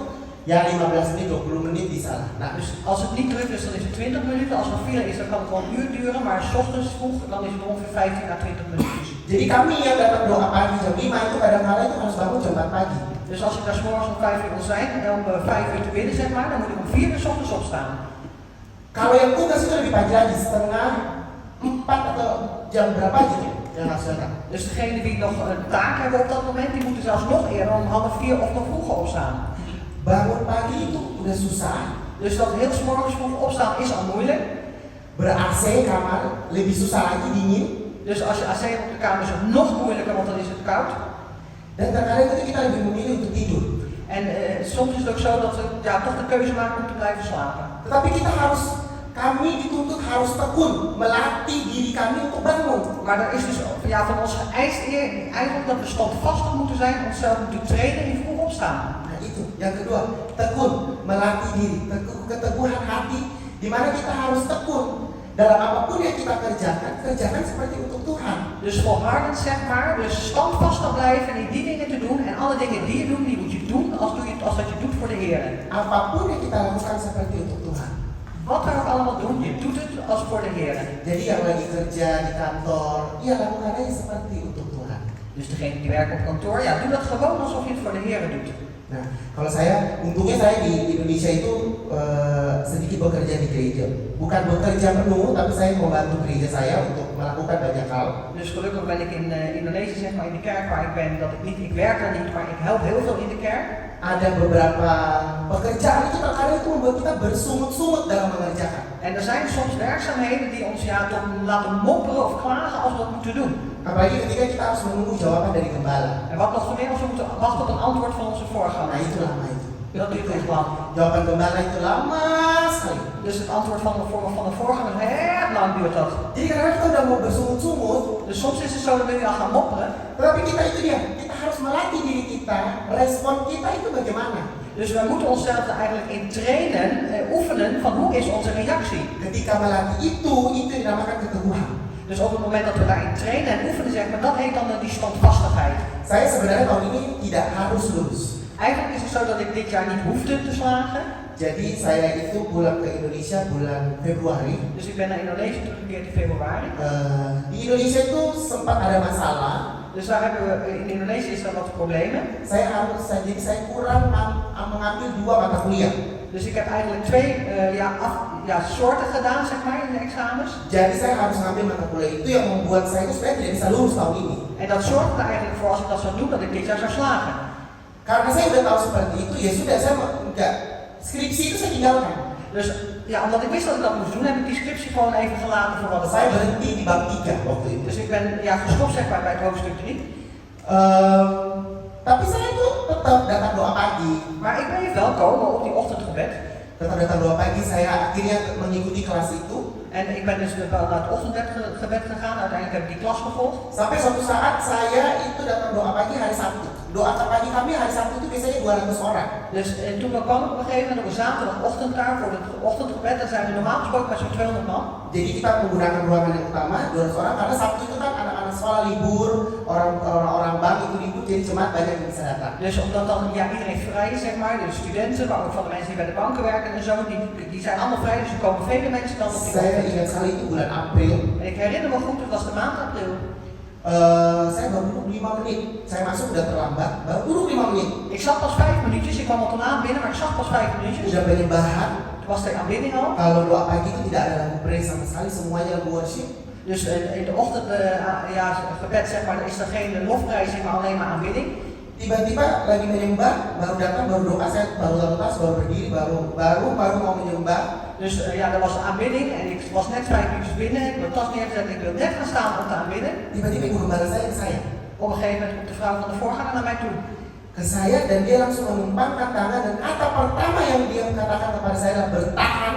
ya 15 menit, 20 menit bisa lah. Nah, Dus als het niet druk is, dan is het 20 minuten. Als er file is, dan kan het wel een uur duren. Maar 's ochtends vroeg, dan is het ongeveer 15 à 20 minuutjes. jadi kami yang datang doa pagi jam 5 itu kadang-kadang itu harus bangun jam 4 pagi. Dus als ik daar 's morgens om 5 uur wil zijn en om 5 uur te bidden zeg maar, dan moet ik om 4 uur 's ochtends opstaan. Kalau yang tugas itu lebih pagi lagi, setengah 4 atau jam berapa gitu yang harus datang. Dus degene die nog een taak hebben op dat moment, die moeten zelfs nog eerder om 3:30 of nog vroeger opstaan. Bangun pagi itu udah susah. Dus dat heel 's morgens vroeg opstaan is al moeilijk. Ber-AC kamar lebih susah lagi, dingin. Dus als je AC hebt op de kamer is het nog moeilijker, want dan is het koud. Dan terkadang itu kita lebih memilih untuk tidur. En soms is het ook zo dat we toch de keuze maken om te blijven slapen. Tetapi kami dituntut harus tekun melatih diri kami untuk bangun. Maar er is dus van ons geëist eigenlijk dat we standvastig moeten zijn, onszelf moeten trainen in vroeg opstaan. Nah itu, yang kedua, tekun melatih diri, keteguhan hati, di mana kita harus tekun dalam apapun yang kita kerjakan seperti untuk Tuhan. Dus volhardend zeg maar, dus standvastig blijven in die dingen te doen en alle dingen die je doet, die moet je doen als dat je doet voor de Heer. Apapun yang kita lakukan seperti untuk Tuhan. Wat we ook allemaal doen, je doet het als voor de Heer. Jadi yang lagi kerja di kantor, ya lakukan aja seperti untuk Tuhan. Dus degene die werkt op kantoor, ja, doe dat gewoon alsof je het voor de Heer doet. Nah, kalau untungnya saya di Indonesia itu sedikit bekerja di gereja. Bukan bekerja penuh, tapi saya membantu gereja saya untuk melakukan banyak hal. Dus gelukkig ben ik in Indonesië, zeg maar, in de kerk waar ik ben, ik werk daar niet, maar ik help heel veel in de kerk. Ada beberapa pekerjaan itu terkadang itu membuat kita bersungut-sungut dalam mengerjakan. En er zijn soms werkzaamheden die ons tot laten mopperen of klagen als we dat moeten doen. Apalagi ketika kita harus menunggu jawaban dari gembala. En wat nog meer als we moeten wachten op een antwoord van onze voorganger. Nah itu lama itu. Dat duurt echt lang. Jawaban gembala itu lama sekali. Dus het antwoord van de voorganger is heel lang duurt dat. Jadi kadang kita udah mau bersungut-sungut. Dus soms is het zo dat we al gaan mopperen. Tetapi kita kita harus melatih diri kita. Respon kita itu bagaimana? Dus we moeten onszelf er eigenlijk in trainen, oefenen van hoe is onze reactie. Ketika melatih itu dinamakan keteguhan. Dus op het moment dat we daarin trainen en oefenen, zeg maar, dat heet dan die standvastigheid. Saya sebenarnya tahun ini tidak harus lulus. Eigenlijk is het zo dat ik dit jaar niet hoefde te slagen. Jadi saya itu pulang ke Indonesia bulan Februari. Dus ik ben naar Indonesië teruggekeerd in februari. Di Indonesia itu sempat ada masalah. Dus daar hebben we, in Indonesië is er wat problemen. Jadi saya kurang mengambil 2 mata kuliah. Dus ik heb eigenlijk 2 soorten gedaan, zeg maar, in de examens. Jadi saya harus ngambil mata kuliah itu yang membuat saya itu sebenarnya tidak bisa lulus tahun ini. En dat zorgde er eigenlijk voor, als ik dat zou doen, dat ik dit jaar zou slagen. Karena saya udah tahu seperti itu, ya sudah saya enggak skripsi itu saya tinggalkan. Dus ja, omdat ik wist dat ik dat moest doen, heb ik die scriptie gewoon even gelaten voor wat het Saya was. berhenti di bab 3 waktu itu. Dus ik ben gestopt, zeg maar, bij het hoofdstuk 3. Tapi saya itu tetap datang doa pagi. Maar ik bleef wel komen op die ochtendgebed. Tetap datang doa pagi, saya akhirnya mengikuti kelas itu. En ik ben dus wel naar het ochtendgebed gegaan, uiteindelijk heb ik die klas gevolgd. Sampai suatu saat saya itu datang doa pagi hari Sabtu. Doa pagi kami hari Sabtu itu biasanya 200 orang. Dus toen we kwamen op een gegeven moment op een zaterdagochtend daar voor het ochtendgebed, dan zijn we normaal gesproken met zo'n 200 man. Jadi kita menggunakan ruangan yang utama 200 orang karena Sabtu itu kan anak-anak sekolah libur, orang-orang bank itu libur, jadi jemaat banyak yang bisa datang. Dus omdat dan ja, iedereen vrij is, zeg maar, de studenten, maar ook van de mensen die bij de banken werken en zo, die zijn allemaal vrij, dus er komen vele mensen dan op die Saya ochtend. ingat sekali itu bulan April. En ik herinner me goed, het was de maand april. Saya baru duduk 5 menit. Saya masuk udah terlambat, baru duduk 5 menit. Ik zat pas 5 minuutjes, ik kwam al te laat binnen, maar ik zag pas 5 minuutjes. Udah penyembahan. Toen was de aanbidding al. Kalau doa pagi itu tidak ada lagu praise sama sekali, semuanya lagu worship. Dus in de ochtend, ja, gebed zeg maar, is er geen lofprijzing, maar alleen maar aanbidding. Tiba-tiba lagi menyembah, baru datang, baru doa, saya baru lalu tas, baru berdiri, baru mau menyembah. Dus ja, er was aanbidding en ik was net 5 minuutjes binnen, ik heb mijn tas neergezet en ik wil net gaan staan om te aanbidden. Tiba-tiba ibu gembala saya ke saya. Op een gegeven moment komt de vrouw van de voorganger naar mij toe. Ke saya dan dia langsung menumpangkan tangan dan kata pertama yang dia katakan kepada saya adalah bertahan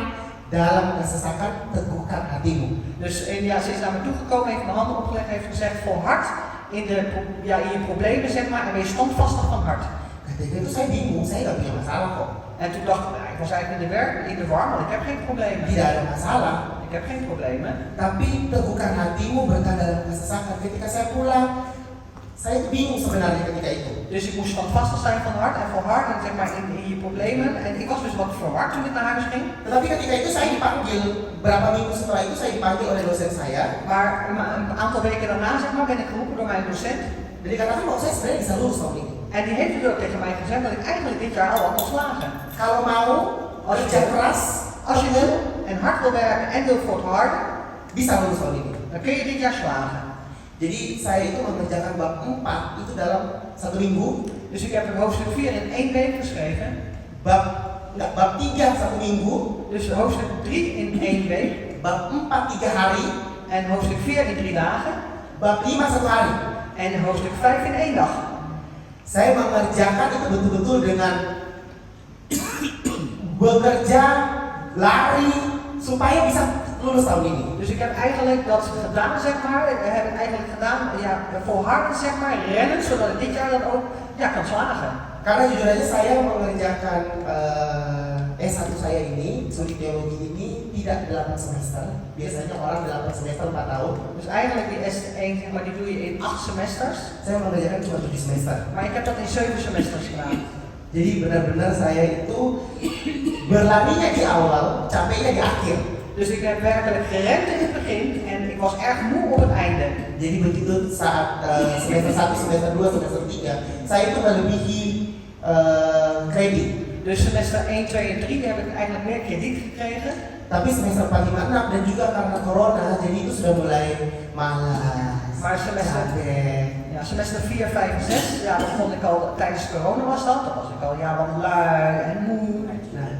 dalam kesesakan, teguhkan hatimu. Dus ja, ze is naar me toegekomen, heeft mijn handen opgelegd, heeft gezegd volhard in je problemen zeg maar en wees standvastig van hart. Ketika itu saya bingung, saya nggak punya masalah kok. En toen dacht ik, ik was eigenlijk in de war, want ik heb geen problemen. Tidak ada masalah. Ik heb geen problemen. Tapi teguhkan hatimu, bertahan dalam kesesakan. Ketika saya pulang, saya itu bingung sebenarnya ketika itu. Dus ik moest standvastig zijn van hart en volharden zeg maar in je problemen. En ik was dus wat verward toen ik naar huis ging. Tetapi ketika itu saya dipanggil, berapa minggu setelah itu saya dipanggil oleh dosen saya. Maar een aantal weken daarna zeg maar ben ik geroepen door mijn docent. Dan dikatakan bahwa saya sebenarnya bisa lulus tahun ini. En die heeft dus ook tegen mij gezegd dat ik eigenlijk dit jaar al had slagen. Kalau mau, kerja keras, Als je wil en hard wil werken en wil volharden, bisa lulus tahun ini. dan kun je dit jaar slagen. Jadi saya itu mengerjakan bab 4 itu dalam 1 minggu. Dus ik heb een hoofdstuk 4 in 1 week geschreven. Bab 3 1 minggu. Dus hoofdstuk 3 in 1 week. Bab 4 3 hari. En hoofdstuk 4 in 3 dagen. Bab 5 1 hari. En hoofdstuk 5 in 1 dag. Saya mengerjakan itu betul-betul dengan bekerja, lari, supaya bisa lulus tahun ini. Dus ik heb eigenlijk dat gedaan, zeg maar. We hebben eigenlijk gedaan, ja, volharden, zeg maar, rennen, zodat ik dit jaar dan ook ja, kan slagen. Karena jujur aja saya mengerjakan S1 saya ini, studi teologi ini tidak 8 semester. Biasanya orang 8 semester 4 tahun. Dus eigenlijk die S1, zeg maar, die doe je in 8 semesters. Saya mengerjakan cuma 7 semester. Maar ik heb dat in 7 semesters gedaan. Jadi benar-benar saya itu berlarinya di awal, capeknya di akhir. Dus ik heb werkelijk gerend in het begin en ik was erg moe op het einde. Jadi begitu saat semester 1, semester 2, semester 3, saya itu melebihi kredit. Dus semester 1, 2 en 3 heb ik eigenlijk meer krediet gekregen. Tapi semester 4, 5, 6 dan juga karena corona, jadi itu sudah mulai malas, Maar capek. ja, semester 4, 5 en 6, ja, dat vond ik al tijdens corona was dat. Dan was ik al ja, wat lui en moe. Nah,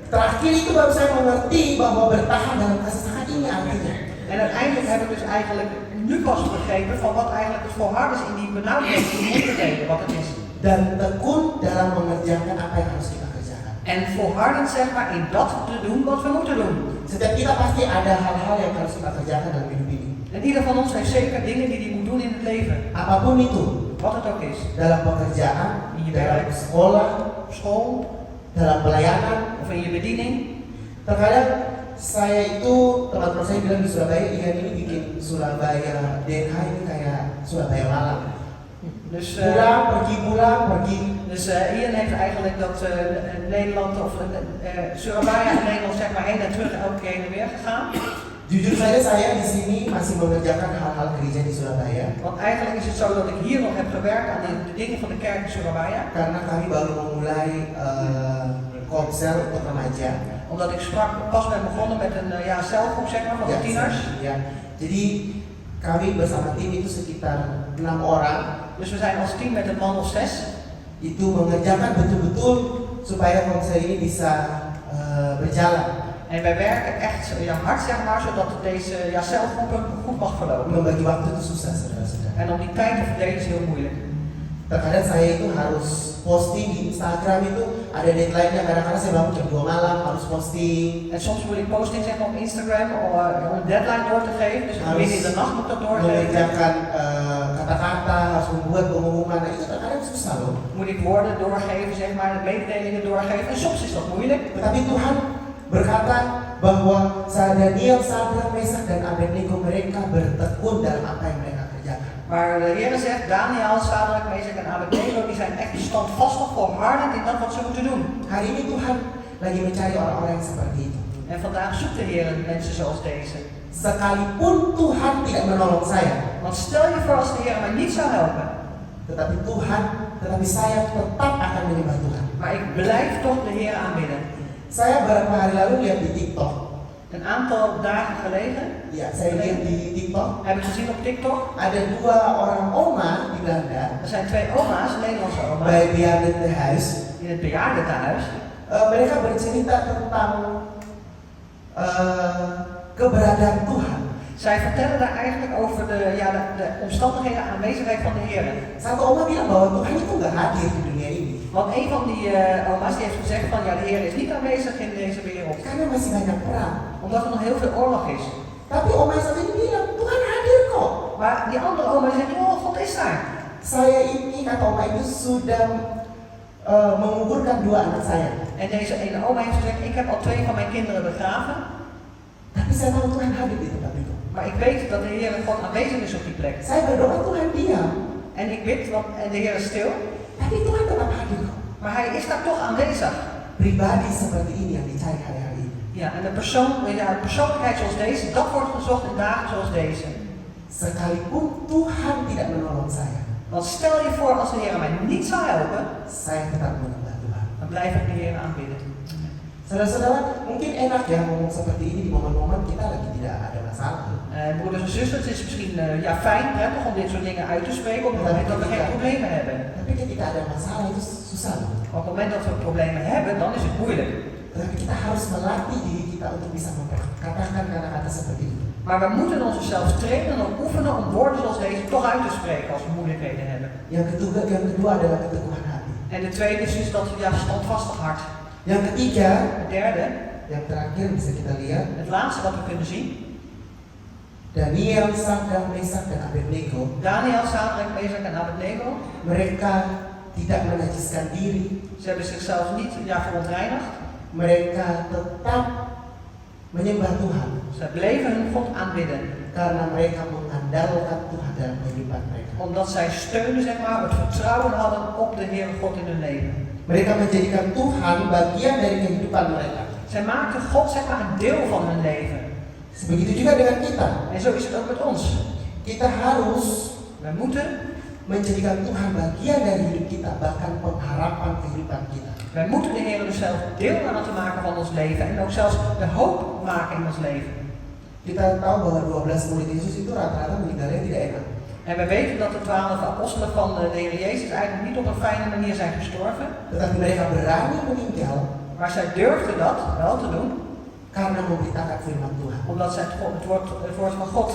terakhir itu baru saya mengerti bahwa bertahan dalam kesesakan ini artinya. En uiteindelijk heb ik dus eigenlijk nu pas begrepen van wat eigenlijk het volharden is in die benauwdheid, die moeilijkheden, wat het is. Dan tekun dalam mengerjakan apa yang harus kita kerjakan. En volharden zeg maar in dat te doen wat we moeten doen. Setiap kita pasti ada hal-hal yang harus kita kerjakan dalam hidup ini. En ieder van ons heeft zeker dingen die hij moet doen in het leven. Apapun itu, Wat het ook is. dalam pekerjaan, In je dalam werk, sekolah, op school dalam pelayanan. of in je bediening. Terkadang saya itu, teman-teman saya bilang di Surabaya, Ian ini bikin Surabaya DNH ini kayak Surabaya Malang. Dus, Pulang, pergi. dus Ian heeft eigenlijk dat Nederland of Surabaya en Nederland zeg maar heen en terug elke keer heen en weer gegaan. Jujur saja saya di sini masih mengerjakan hal-hal gereja di Surabaya. Want eigenlijk is het zo dat ik hier nog heb gewerkt aan de dingen van de kerk in Surabaya. Karena kami baru memulai konser untuk remaja. Omdat ik pas ben begonnen met een celgroep zeg maar, van de tieners. Ya. Jadi kami bersama tim itu sekitar 6 orang. Dus we zijn als team met een man of 6. Itu mengerjakan betul-betul supaya konser ini bisa berjalan. En wij werken echt hard zeg maar, zodat deze celgroepen goed mag verlopen. Membagi waktu itu susah, saudara-saudara. En om die tijd te verdelen is heel moeilijk. Terkadang saya itu harus posting di Instagram itu ada deadline-nya, kadang-kadang saya bangun jam 2 malam harus posting. En soms moet ik posting zeg maar, op Instagram om een deadline door te geven. Dus midden in de nacht moet ik dat doorgeven. Mengerjakan kata-kata, harus membuat pengumuman. Nah, itu terkadang susah loh. Moet ik woorden doorgeven, zeg maar, mededelingen doorgeven. En soms is dat moeilijk. Tetapi Tuhan berkata bahwa Daniel, Sadrak, Mesak, dan Abednego mereka bertekun dalam apa yang mereka kerjakan. Maar de Heer zegt, Daniel, Sadrak, Mesak en Abednego, die zijn echt standvastig, volhardend in dat wat ze moeten doen. Hari ini Tuhan lagi mencari orang-orang yang seperti itu. En vandaag zoekt de Heer mensen zoals deze. Sekalipun Tuhan tidak menolong saya, Want stel je voor als de Heer mij niet zou helpen, tetapi saya tetap akan menyembah Tuhan. maar ik blijf toch de Heer aanbidden. Saya beberapa hari lalu lihat di TikTok. Een aantal dagen geleden Ya, saya lihat di TikTok heb ik gezien op TikTok, ada 2 orang oma di Belanda er zijn 2 oma's, Nederlandse oma's, bij bejaardentehuis. in het bejaardentehuis. Mereka bercerita tentang keberadaan Tuhan. Zij vertellen daar eigenlijk over de omstandigheden, aanwezigheid van de Heer. Satu oma bilang bahwa Tuhan itu nggak hadir di dunia ini Want een van die oma's die heeft gezegd van ja, de Heer is niet aanwezig in deze wereld. karena masih banyak perang. Omdat er nog heel veel oorlog is. Tapi oma yang satu ini bilang Tuhan hadir kok. Maar die andere oma die zegt, oh God is daar. Saya ini, kata oma itu, sudah menguburkan 2 anak saya. En deze ene oma heeft gezegd, ik heb al 2 van mijn kinderen begraven. Tapi saya tahu Tuhan hadir di tempat itu. Maar ik weet dat de Heer gewoon aanwezig is op die plek. Saya berdoa Tuhan diam. En ik bid, want de Heer is stil. Tapi Tuhan tetap hadir kok. Maar Hij is daar toch aanwezig. Pribadi seperti ini yang dicari hari-hari ini. Ja, en een persoonlijkheid zoals deze, dat wordt gezocht in dagen zoals deze. Sekalipun Tuhan tidak menolong saya, Want stel je voor als de Heer mij niet zou helpen, saya tetap menyembah Tuhan. dan blijf ik de Heer aanbidden. Saudara-saudara, mungkin enak ya ngomong seperti ini di momen-momen kita lagi tidak ada masalah. Broeders en zusters, het is misschien fijn, prettig om dit soort dingen uit te spreken op het moment dat we geen problemen hebben. Tapi ketika ada masalah itu susah loh. Op het moment dat we problemen hebben, dan is het moeilijk. Tetapi kita harus melatih diri kita untuk bisa mengatakan kata-kata seperti itu. Maar we moeten onszelf trainen en oefenen om woorden zoals deze toch uit te spreken als we moeilijkheden hebben. Yang kedua adalah keteguhan hati. En de tweede is dus dat we standvastig hart. Yang ketiga, Het derde, yang terakhir bisa kita lihat, het laatste wat we kunnen zien. Daniel, Sadrak, Mesak, dan Abednego. Daniel, Sadrak, Mesak en Abednego. Mereka tidak menajiskan diri. Ze hebben zichzelf niet verontreinigd. Mereka tetap menyembah Tuhan Ze bleven hun God aanbidden. karena mereka mengandalkan Tuhan dalam kehidupan mereka. Omdat zij steunen, zeg maar, het vertrouwen hadden op de Heere God in hun leven. Mereka menjadikan Tuhan bagian dari kehidupan mereka. Zij maakten God, zeg maar, een deel van hun leven. Begitu juga dengan kita. En zo is het ook met ons. Kita harus Wij moeten menjadikan Tuhan bagian dari hidup kita, bahkan pengharapan kehidupan kita. Wij moeten de Heer dus zelf deel laten maken van ons leven en ook zelfs de hoop maken in ons leven. Kita tahu bahwa 12 murid Yesus itu rata-rata meninggalnya tidak enak. En we weten dat de 12 apostelen van de Heer Jezus eigenlijk niet op een fijne manier zijn gestorven. Tetapi mereka berani meninggal Maar zij durfden dat wel te doen, karena memberitakan firman Tuhan. omdat zij het woord van God.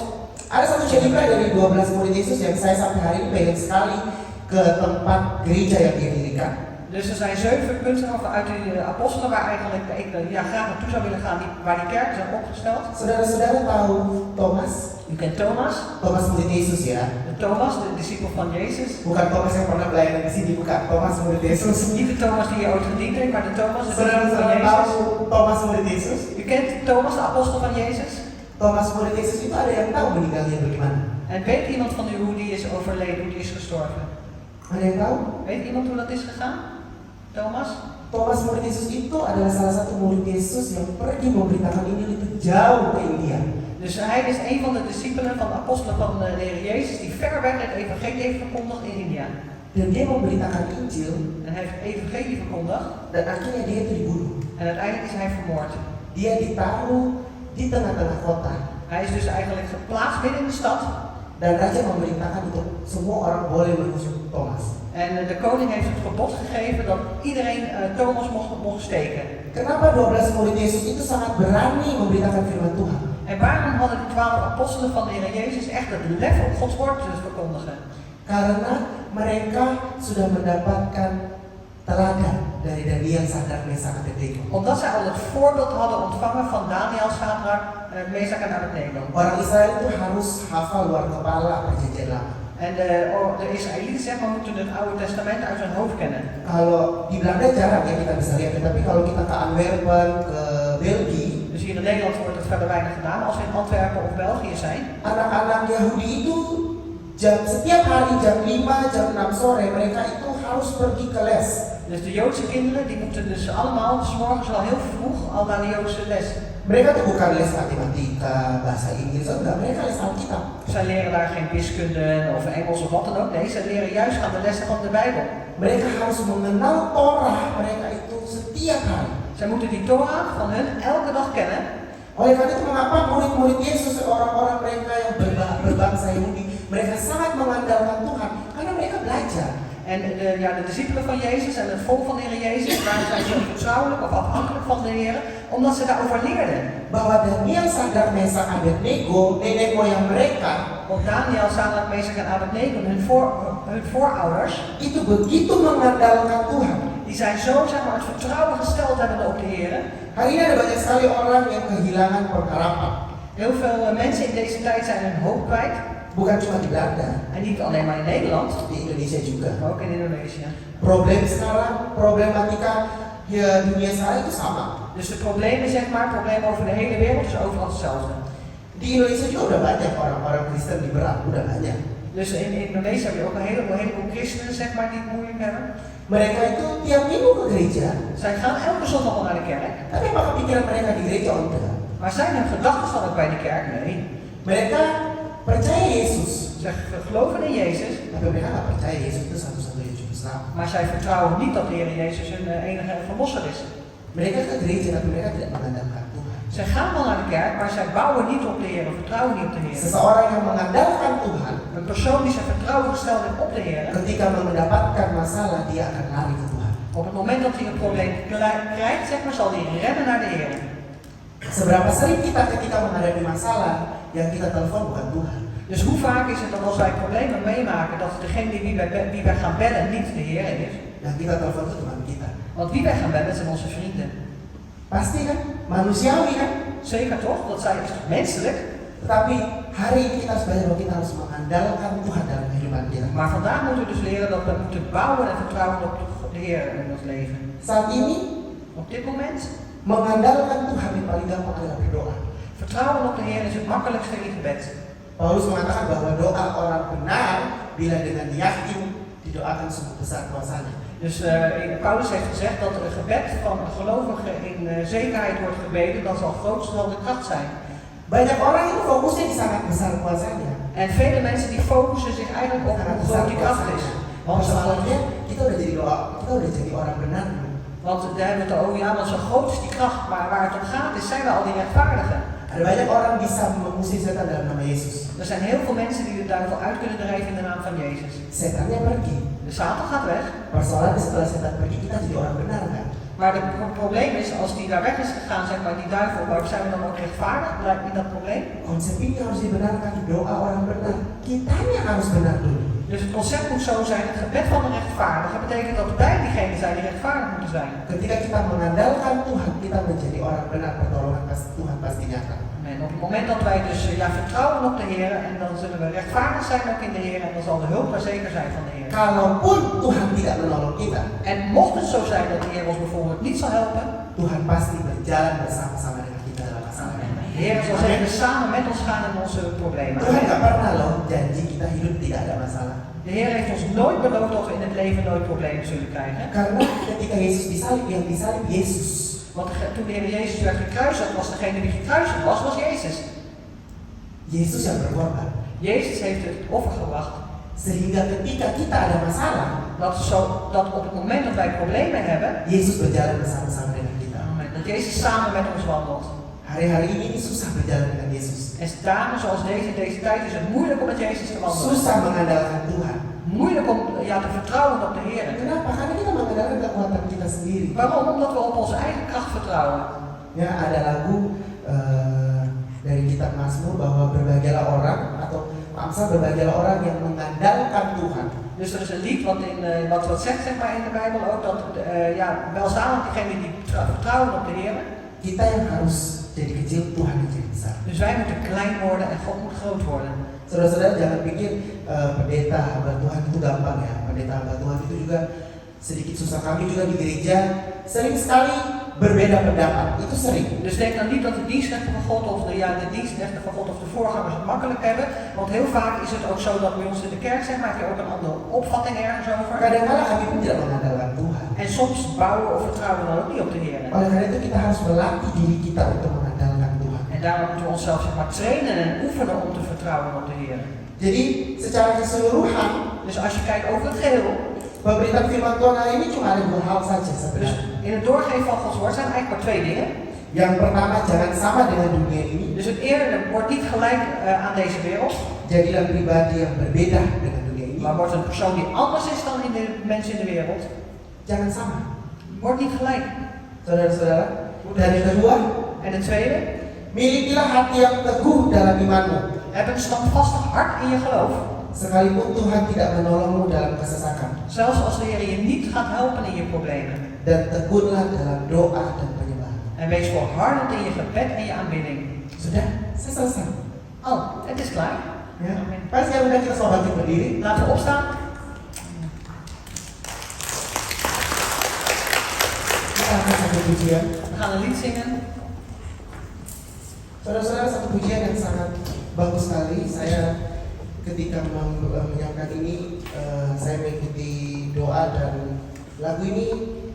Ada satu cerita dari 12 murid Yesus yang saya sampai hari ini pengen sekali ke tempat gereja yang dia dirikan. Dus er zijn 7 punten uit de apostelen waar eigenlijk ik graag naartoe zou willen gaan, waar die kerken zijn opgesteld. Saudara-saudara tahu Thomas? U kent Thomas. Thomas murid Yesus ya. Thomas, de discipel van Jezus. Bukan Thomas yang pernah pelayanan di sini, bukan. Thomas murid Yesus. Niet de Thomas die je ooit gediend heeft, maar de Thomas, de discipel van Saudara-saudara Jezus. tahu Thomas murid Yesus? U kent Thomas, de apostel van Jezus? Thomas murid Yesus itu ada yang tahu meninggalnya bagaimana? En weet iemand van u hoe die is overleden, hoe die is gestorven? Ada yang tahu? Weet iemand hoe dat is gegaan? Thomas? Thomas murid Yesus itu adalah salah satu murid Yesus yang pergi memberitakan Injil itu jauh ke India. Dus hij is een van de discipelen van de apostelen van de Heer Jezus die ver weg het evangelie heeft verkondigd in India. Dan dia memberitakan Injil En hij heeft het evangelie verkondigd dan akhirnya dia itu dibunuh. en uiteindelijk is hij vermoord. Dia ditaruh di tengah-tengah kota. Hij is dus eigenlijk geplaatst midden in de stad. Dan raja memerintahkan untuk semua orang boleh menusuk Thomas. En de koning heeft het verbod gegeven dat iedereen Thomas mocht steken. Kenapa 12 murid Yesus itu sangat berani memberitakan firman Tuhan? En waarom hadden de 12 apostelen van de Heer Jezus echt het lef om Gods woord te verkondigen? Karena mereka sudah mendapatkan teladan dari Daniel, Sadrak, Mesak, Abednego. Omdat zij al het voorbeeld hadden ontvangen van Daniel, Sadrak, Mesak en Abednego. Orang Israel itu harus hafal luar kepala perjanjian lama. En de Israëlieten zeg maar moeten het Oude Testament uit hun hoofd kennen. Kalau di Belanda jarang ya kita bisa lihat, tapi kalau kita ke Antwerpen, ke België, Dus hier in Nederland wordt het verder weinig gedaan. Als we in Antwerpen of België zijn, anak-anak Yahudi itu setiap hari jam 5, jam 6 sore mereka itu harus pergi ke les. dus de Joodse kinderen die moeten dus allemaal 's morgens al heel vroeg al naar de Joodse les. Mereka tuh bukan les matematika, bahasa Inggris, enggak, mereka les Alkitab. Zij leren daar geen wiskunde of Engels of wat dan ook. Nee, zij leren juist aan de lessen van de Bijbel. Mereka harus mengenal Torah mereka itu setiap hari. Zij moeten die Torah van hun elke dag kennen. Oleh karena itu mengapa murid-murid Yesus, orang-orang mereka yang berbangsa Yahudi, mereka sangat mengandalkan Tuhan karena mereka belajar. En de discipelen van Jezus en het volk van de Heer Jezus, daar zijn zo vertrouwelijk of afhankelijk van de Heer, omdat ze daarover leerden. Bahwa Daniel, Sadrak, Mesak, Abednego, nenek moyang mereka, Want Daniel, Sadrak, Mesak en Abednego, hun voorouders, itu begitu mengandalkan Tuhan. die zijn zo zeg maar het vertrouwen gesteld hebben op de Heer. Hari ini ada banyak sekali orang yang kehilangan pengharapan. Heel veel mensen in deze tijd zijn hun hoop kwijt. Bukan cuma di Belanda, En niet alleen maar in Nederland, di Indonesia juga. maar ook in Indonesië. Problem sekarang, problematika ya dunia sekarang itu sama. Dus de problemen zeg maar, problemen over de hele wereld is overal hetzelfde. Di Indonesia juga udah banyak orang-orang Kristen liberal, udah banyak. Dus in Indonesië heb je ook een heleboel christenen zeg maar, die het moeilijk hebben. Mereka itu tiap minggu ke gereja, Zij gaan elke zondag al naar de kerk. tapi apakah pikiran mereka di gereja? Oh enggak. Maar zijn hun gedachten dan ook bij de kerk? Nee. Mereka percaya Yesus, Zij geloven in Jezus, tapi mereka nggak percaya Yesus itu satu-satunya juru selamat. maar zij vertrouwen niet dat de Heer Jezus hun enige verlosser is. Mereka ke gereja, tapi mereka tidak mengandalkan Tuhan. Zij gaan wel naar de kerk, maar zij bouwen niet op de Heer, of vertrouwen niet op de Heer. Seseorang yang mengandalkan Tuhan, Een persoon die zijn vertrouwen gesteld heeft op de Heer, ketika mendapatkan masalah dia akan lari ke Tuhan. op het moment dat hij een probleem krijgt, zeg maar, zal hij rennen naar de Heer. Seberapa sering kita ketika menghadapi masalah yang kita telepon bukan Tuhan. Dus hoe vaak is het dan als wij problemen meemaken dat degene wie wij gaan bellen niet de Heer is? Yang kita telepon itu teman kita. Want wie wij gaan bellen zijn onze vrienden. Pasti kan? Manusiawi kan? Zeker toch? Dat zijn is toch menselijk? Tetapi hari ini kita harus belajar bahwa kita harus mengandalkan Tuhan dalam kehidupan kita. Maar vandaag moeten we dus leren dat we moeten bouwen en vertrouwen op de Heer in ons leven. Saat ini Op dit moment, mengandalkan Tuhan yang paling gampang adalah berdoa. vertrouwen op de Heer is het makkelijkste in gebed. Paulus mengatakan bahwa doa orang benar bila dengan yakin didoakan sungguh besar kuasanya. Dus Paulus heeft gezegd dat het gebed van een gelovige in zekerheid wordt gebeden, dat zal grootst wel de kracht zijn. Banyak orang itu fokusnya di sangat besar kuasanya. En vele mensen die focussen zich eigenlijk op hoe groot die kracht is. Masalahnya kita udah jadi orang benar. Want daar hebben we het over, ja, want zo groot is die kracht, maar waar het om gaat is, zijn we al die rechtvaardigen. Ada banyak orang bisa mengusir setan dalam nama Yesus. Er zijn heel veel mensen die de duivel uit kunnen drijven in de naam van Jezus. Setannya pergi. De Satan gaat weg. Persoalannya setelah setan pergi kita jadi orang benar kan? Maar het probleem is, als die daar weg is gegaan, zeg maar, die duivel, zijn we dan ook rechtvaardig? Blijkt niet dat probleem? Konsep ini harus dibenarkan, doa orang benar. Kitanya harus benar dulu. Dus het concept moet zo zijn, het gebed van de rechtvaardige betekent dat wij diegenen zijn die rechtvaardig moeten zijn. Ketika kita mengandalkan Tuhan, kita menjadi orang benar, pertolongan Tuhan pasti nyata. En op het moment dat wij dus vertrouwen op de Heer, en dan zullen we rechtvaardig zijn ook in de Heer, en dan zal de hulp er zeker zijn van de Heer. Kalaupun Tuhan tidak menolong kita, En mocht het zo zijn dat de Heer ons bijvoorbeeld niet zal helpen, Tuhan pasti berjalan bersama-sama dengan kita dalam masalah. de Heer zal zeker samen met ons gaan in onze problemen. Tuhan gak pernah loh janji kita hidup tidak ada masalah. De Heer heeft ons nooit beloofd dat we in het leven nooit problemen zullen krijgen. Karena ketika Yesus disalib, yang disalib Yesus. Want toen de Heer Jezus werd gekruisigd, was degene die gekruisigd was Jezus. Yesus yang berkorban. Jezus heeft het offer gebracht. Sehingga ketika kita ada masalah, Dat op het moment dat wij problemen hebben, Yesus berjalan bersama-sama dengan kita. dat Jezus samen met ons wandelt. Hari-hari ini susah berjalan dengan Yesus. En dagen zoals deze, in deze tijd is het moeilijk om met Jezus te wandelen. Susah mengandalkan Tuhan. Moeilijk om te vertrouwen op de Heer. Kenapa? Karena kita mengandalkan kekuatan kita sendiri. Waarom? Omdat we op onze eigen kracht vertrouwen. Ya, ada lagu dari kitab Mazmur bahwa berbahagialah orang atau Amsal berbahagialah orang yang mengandalkan Tuhan. Dus er is een lied wat zegt zeg maar in de Bijbel ook dat welzalig diegenen die vertrouwen op de Heer. Kita yang harus jadi kecil, Tuhan yang jadi besar. Dus wij moeten klein worden en God moet groot worden. Saudara-saudara jangan pikir pendeta hamba Tuhan itu gampang ya. Pendeta hamba Tuhan itu juga sedikit susah. Kami juga di gereja sering sekali berbeda pendapat. Itu sering. Dus denk dan niet dat de dienstrechten van God of de dienstrechten van God of de voorgangers het makkelijk hebben. Want heel vaak is het ook zo dat bij ons in de kerk zeg maar, heb je ook een andere opvatting ergens over. Kadang-kadang kami pun tidak mengandalkan Tuhan. En soms bouwen of vertrouwen we dan ook niet op de Heer. Oleh karena itu kita harus melatih diri kita untuk mengandalkan Tuhan. En daarom moeten we onszelf zeg maar, trainen en oefenen om te vertrouwen op de Heer. Jadi secara keseluruhan, Dus als je kijkt over het geheel, pemberitaan firman Tuhan hari ini cuma ada 2 hal saja dus sebenarnya. in het doorgeven van Gods woord zijn eigenlijk maar 2 dingen. Yang pertama, jangan sama dengan dunia ini. Dus het eerste wordt niet gelijk aan deze wereld, Jadilah pribadi yang berbeda dengan dunia ini. maar wordt een persoon die anders is dan in de mensen in de wereld. Jangan sama. Wordt niet gelijk. Saudara-saudara. Dan yang kedua, En het tweede, milikilah hati yang teguh dalam imanmu. heb een standvastig hart in je geloof. Sekalipun Tuhan tidak menolongmu dalam kesesakan. Zelfs als de Heer je niet gaat helpen in je problemen. Dan tekunlah dalam doa dan penyembahan. En wees volhardend in je gebed en je aanbidding. Sudah, saya selesai. Oh, het is klaar. Ya. Amin. Mari sekarang kita semua bangkit berdiri. Laten we opstaan. Kita akan satu pujian. We gaan een lied zingen. Saudara-saudara, satu pujian yang sangat bagus sekali. Saya ketika menyiapkan ini, saya mengikuti doa dan lagu ini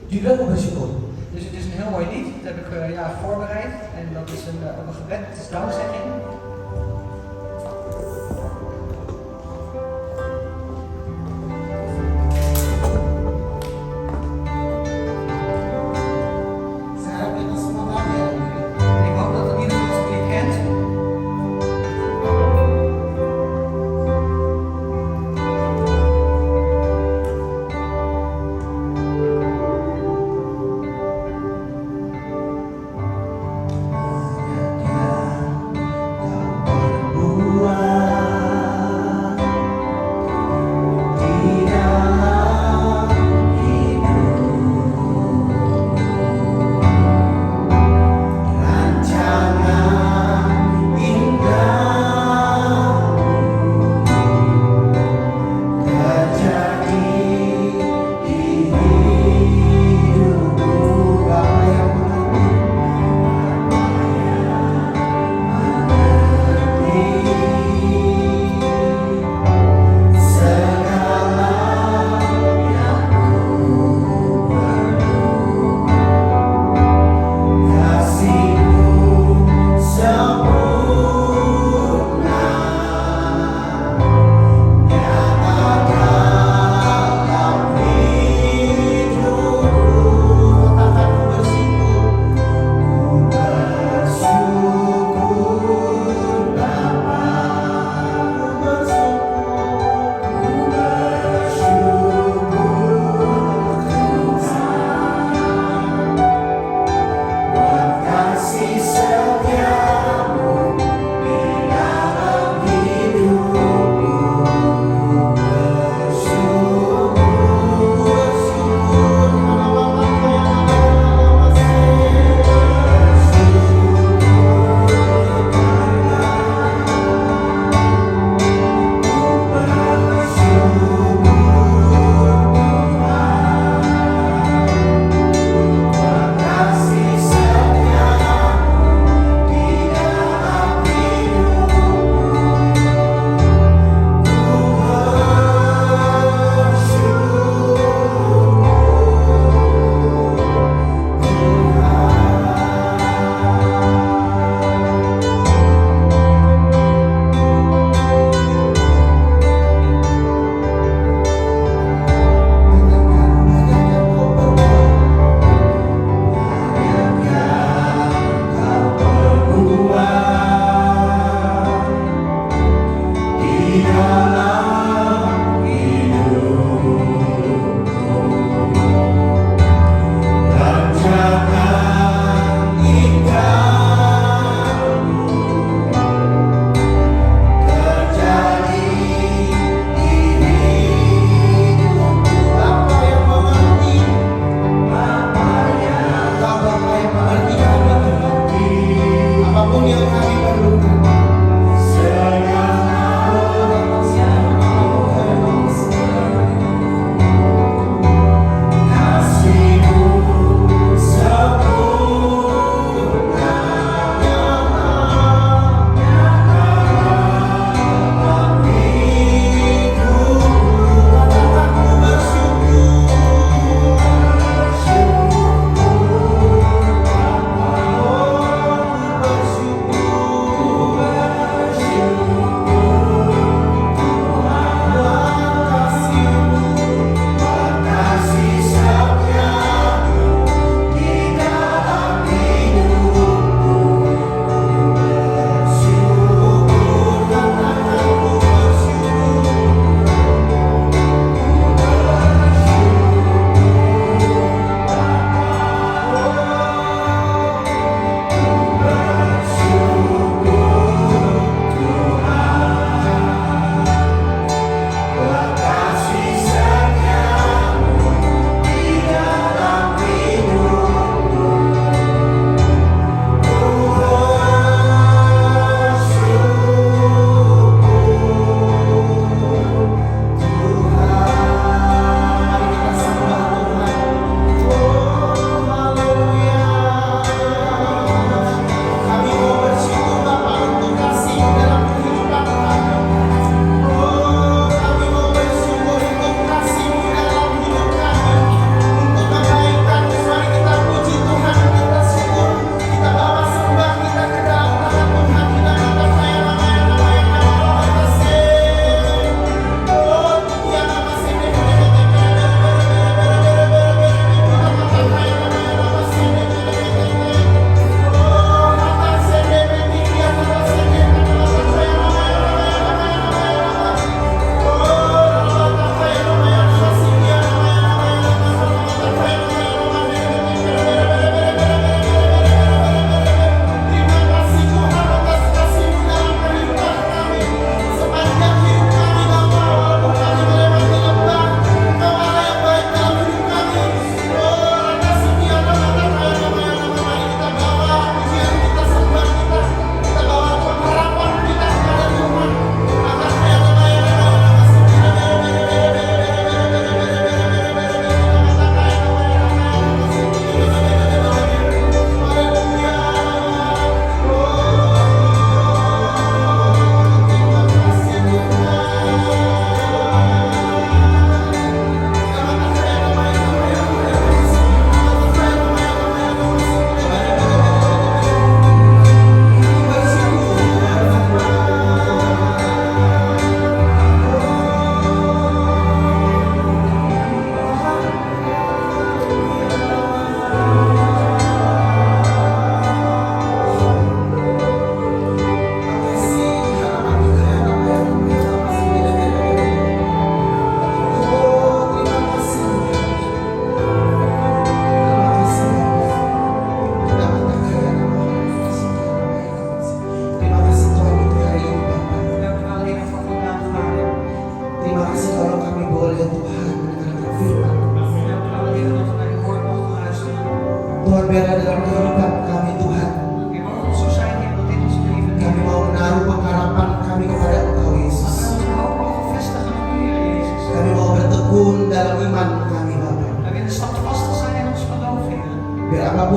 judulnya Aku Bersyukur. Dus het is een heel mooi lied. Dat heb ik voorbereid. En dat is ook een gebed. Het is dankzegging. Saya harap kita semua tahu ya lagu ini. Ik hoop dat iedereen het lied kent. Hanya Dia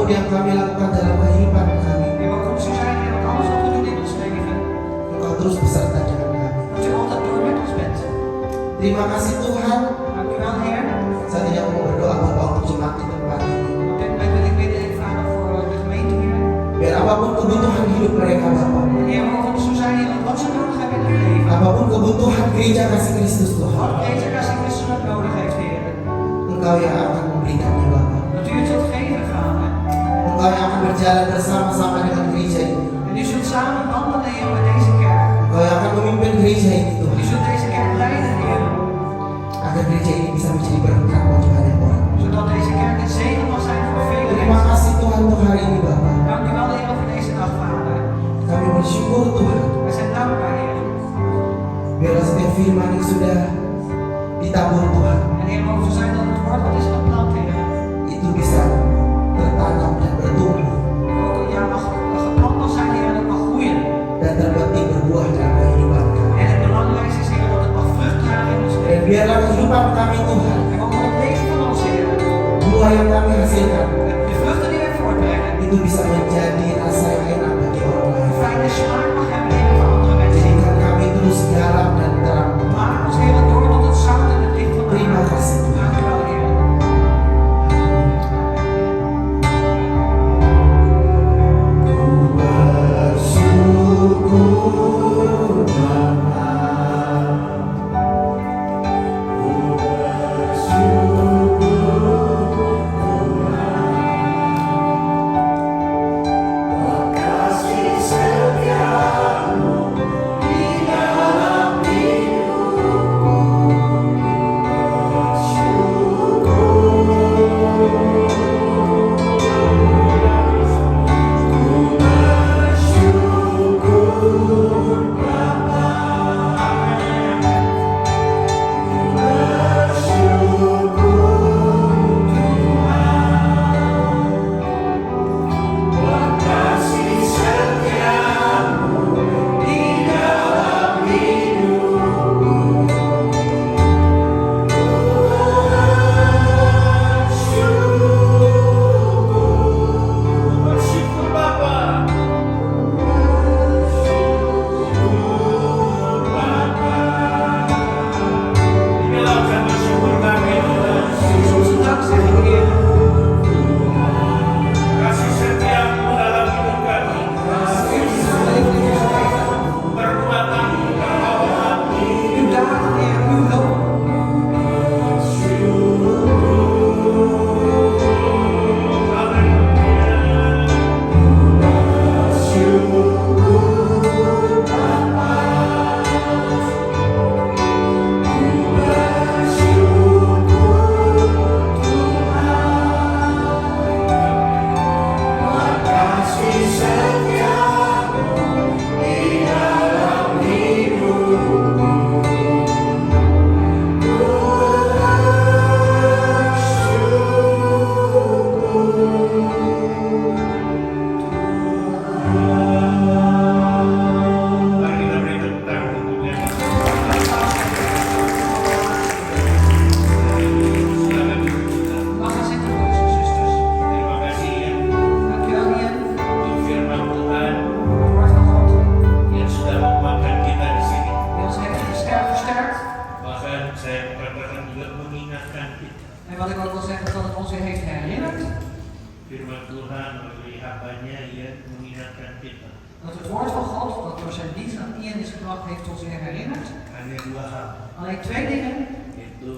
apapun yang kami lakukan dalam kehidupan kami, U mag ons zijn in alles wat we doen in ons leven. Engkau terus beserta dengan kami. Dat u altijd door met ons bent. Terima kasih Tuhan. Dank u wel, Heer. Saat ini aku mau berdoa Bapak untuk jemaat di tempat ini. Op dit moment wil ik bidden, Vader, voor de gemeente hier. Biar apapun kebutuhan hidup mereka Bapak, Heer, mogen ons zo zijn in wat ze nodig hebben in hun leven. apapun kebutuhan gereja kasih Kristus Tuhan, Wat deze kasih Christus ook nodig heeft, Heer. Engkau yang akan memberikannya Bapak. Dat u het zult geven, Vader. Engkau yang akan berjalan bersama-sama dengan gereja ini. En u zult samen wandelen, Heer, met deze kerk. Engkau yang akan memimpin gereja ini U Tuhan, zult deze kerk leiden, Heer. agar gereja ini bisa menjadi berkat bagi banyak orang. Zodat deze kerk een zegen mag zijn voor vele Terima mensen. kasih Tuhan untuk hari ini Bapak. Dank u wel, Heer, voor deze dag, Vader. Kami bersyukur Tuhan. We zijn dankbaar, Heer. Biarlah setiap firman yang sudah ditabur Tuhan, En Heer, mogen we zijn dat het woord wat is geplant, Heer. itu bisa tertanam dan bertumbuh Ook ja, mag geplant mag zijn, Heer, en het mag groeien. dan terbukti berbuah dalam kehidupan kami. En het belangrijkste is, Heer, dat het mag vrucht dragen in ons Dan leven. biarlah kehidupan kami Tuhan, En mogen het leven van ons, Heer, buah yang kami hasilkan, de vruchten die wij voortbrengen, itu bisa menjadi rasa yang enak bagi orang lain. een fijne smaak mag hebben, Heer, voor andere mensen. Jadikan kami terus garam dan terang. Maak ons, Heer, door tot het zout en het licht van de Terima aarde. kasih Tuhan. Dank u wel, Heer. Bersyukur Bapa. Inilah ucapan bersyukur kami Tuhan. Dit is onze dankzegging, Heer. Kasih setiamu dalam hidup kami. U is het leven in ons leven. Perbuatanmu terhadap Uw daden, Heer, uw hulp. Mari kita beri tepuk tangan untuknya. Silakan duduk. Mag gaan zitten, broeders en zusters. Terima kasih ya Dank u wel, Heer, untuk firman Tuhan voor het woord van God. yang sudah menguatkan kita di sini. Die ons heeft versterkt. Bahkan saya katakan juga mengingatkan kita. En wat ik ook wil zeggen, dat het ons weer heeft herinnerd. Firman Tuhan melalui hambanya ia mengingatkan kita. Dat het woord van God, dat door zijn dienst aan Ian is gebracht, heeft ons weer herinnerd. Hanya dua hal, Alleen twee dingen. yaitu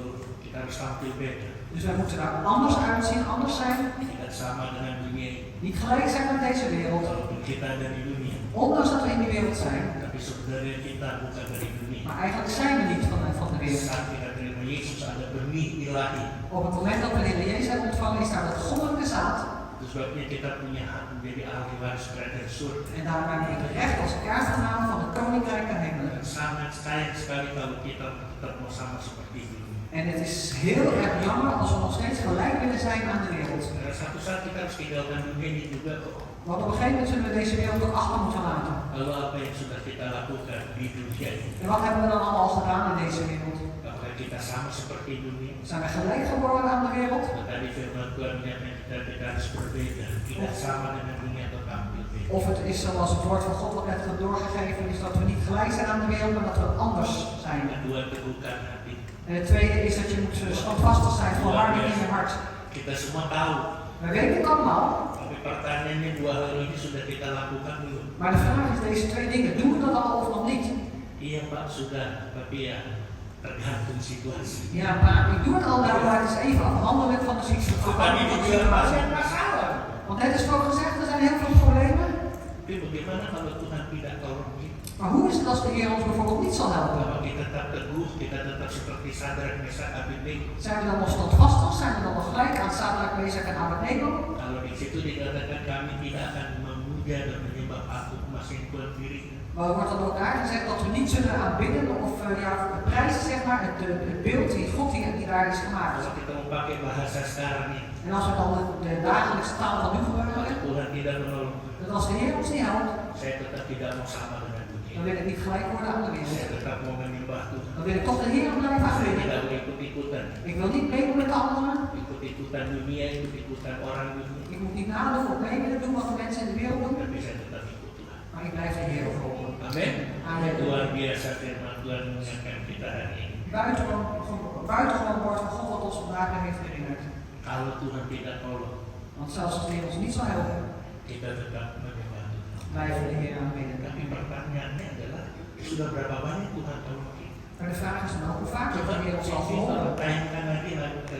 kita harus tampil beda, Dus wij moeten er anders uitzien, anders zijn. tidak sama dengan dunia ini. Niet gelijk zijn met deze wereld. Walaupun kita ada di dunia, Ondanks dat we in die wereld zijn. tapi sebenarnya kita bukan dari dunia. Maar eigenlijk zijn we niet van de wereld. Saat kita terima Yesus ada benih ilahi. Op het moment dat we de Heer Jezus hebben ontvangen, is daar dat goddelijke zaad. Itu sebabnya kita punya hak menjadi ahli waris kerajaan surga. En daarom hebben we het recht als erfgenaam van het Koninkrijk der Hemelen. Dan sangat sayang sekali kalau kita tetap mau sama seperti dunia. En het is heel erg jammer als we nog steeds gelijk willen zijn aan de wereld. Satu saat kita harus tinggalkan dunia ini juga kok. Want op een gegeven moment zullen we deze wereld ook achter moeten laten. Lalu apa yang sudah kita lakukan di dunia ini? En wat hebben we dan allemaal gedaan in deze wereld? Apakah kita sama seperti dunia. Zijn we gelijk geworden aan de wereld? Tadi firman Tuhan menyatakan kita harus berbeda, tidak sama dengan dunia atau tampil beda. Of het is zoals het woord van God wat net doorgegeven is, dat we niet gelijk zijn aan de wereld, maar dat we anders zijn. Kedua, teguhkan hati. En het tweede is dat je moet standvastig zijn, volharden in je hart. Kita semua tahu. We weten het allemaal. Tapi pertanyaannya 2 hal ini sudah kita lakukan belum? Maar de vraag is deze twee dingen, doen we dat al of nog niet? Iya Pak, sudah, tapi ya tergantung situasi. Ja, maar ik doe het al, maar het is even afhankelijk van de situatie. Tadi dibilang banyak masalah. Want net is ook gezegd, er zijn heel veel problemen. Tapi bagaimana kalau Tuhan tidak tolong kita? Maar hoe is het als de Heer ons bijvoorbeeld niet zal helpen? Kalau kita tetap teguh, kita tetap seperti Sadrak, Mesak, Abednego. Zijn we dan nog standvastig? Zijn we dan nog gelijk aan Sadrak, Mesak en Abednego? Kalau di situ dikatakan kami tidak akan memuja dan menyembah patung emas yang Tuhan dirikan. Maar wordt dan ook daar gezegd dat we niet zullen aanbidden of prijzen, zeg maar, het beeld die God die daar is gemaakt. Kalau kita mau pakai bahasa sekarang ini, En als we dan de dagelijkse taal van nu gebruiken, Tuhan tidak menolong. dat als de Heer ons niet helpt, Saya tetap tidak mau sama dengan dan dunia. wil ik niet gelijk worden aan de Saya wereld. tetap mau menyembah Tuhan. Dan wil ik toch de Heer blijven Saya aanbidden. tidak mau ikut-ikutan. Ik wil niet meedoen met de anderen. Ikut-ikutan dunia, ikut-ikutan orang dunia. Ik moet niet nadoen of mee willen doen wat de mensen in de wereld doen. Tapi saya tetap ikut Tuhan. Maar ik blijf de Heer volgen. Amin. Amin. Luar biasa firman Tuhan mengingatkan kita hari ini. Buitengewoon woord van God wat ons vandaag heeft herinnerd. Kalau Tuhan tidak tolong, Want zelfs als de Heer ons niet zal helpen, kita tetap menyembah Tuhan. blijven we de Heer aanbidden. Tapi pertanyaannya adalah, sudah berapa banyak Tuhan tolong kita? Maar de vraag is dan ook hoe vaak heeft Coba de Heer ons al kita geholpen. pertanyakan lagi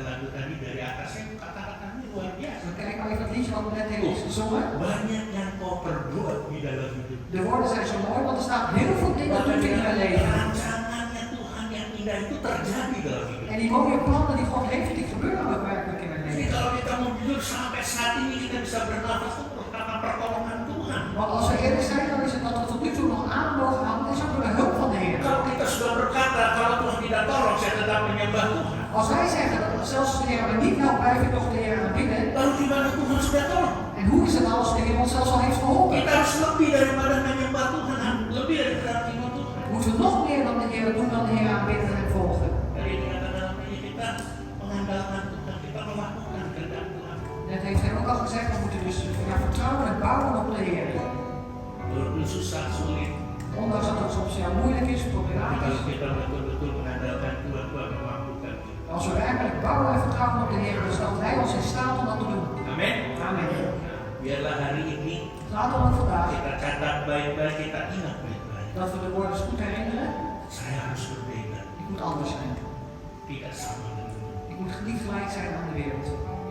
lagu tadi dari atas. Saya kata-katanya luar biasa. Dan kijk maar even het liedje wat we net hebben gezongen. Banyak yang kau perbuat di dalam hidup. De woorden zijn zo mooi, want er staat heel veel dingen doen in mijn leven. Rancangannya Tuhan yang indah itu terjadi dalam hidup. En die mooie plannen die God heeft, die gebeuren ook werkelijk in mijn Jadi leven. kalau kita mau jujur sampai saat ini kita bisa bernafas itu karena pertolongan Tuhan. Want als we eerlijk zijn, dan is het dat we tot nu toe nog aan mogen houden, is ook door de hulp van de Heer. Kalau kita sudah berkata kalau Tuhan tidak tolong saya tetap menyembah Tuhan. Als wij zeggen dat zelfs als de Heer me niet helpt, blijf ik toch de Heer aanbidden. Lalu gimana Tuhan sudah tolong? En hoe is het nou als de Heer ons zelfs al heeft geholpen? Kita harus lebih daripada menyembah Tuhan, lebih daripada menyembah Tuhan. Moeten we nog meer dan de Heer doen dan de Heer aanbidden en volgen? Jadi dengan dalam ini kita mengandalkan Tuhan, kita melakukan kehendak Tuhan. Net heeft hij ook al gezegd, we moeten dus vertrouwen en bouwen op de Heer. Walaupun susah, sulit, Ondanks dat het soms moeilijk is, tapi problematisch. kalau kita betul-betul mengandalkan Tuhan, Tuhan memampukan kita. Als we werkelijk bouwen en vertrouwen op de Heer, dan stelt Hij ons in staat om dat te doen. Amin. Amen. Biarlah hari ini Laten we vandaag kita catat baik-baik, kita ingat baik-baik. dat we de woorden goed herinneren. Saya harus berbeda, Ik moet anders zijn. tidak sama dengan dunia. Ik moet niet gelijk zijn aan de wereld.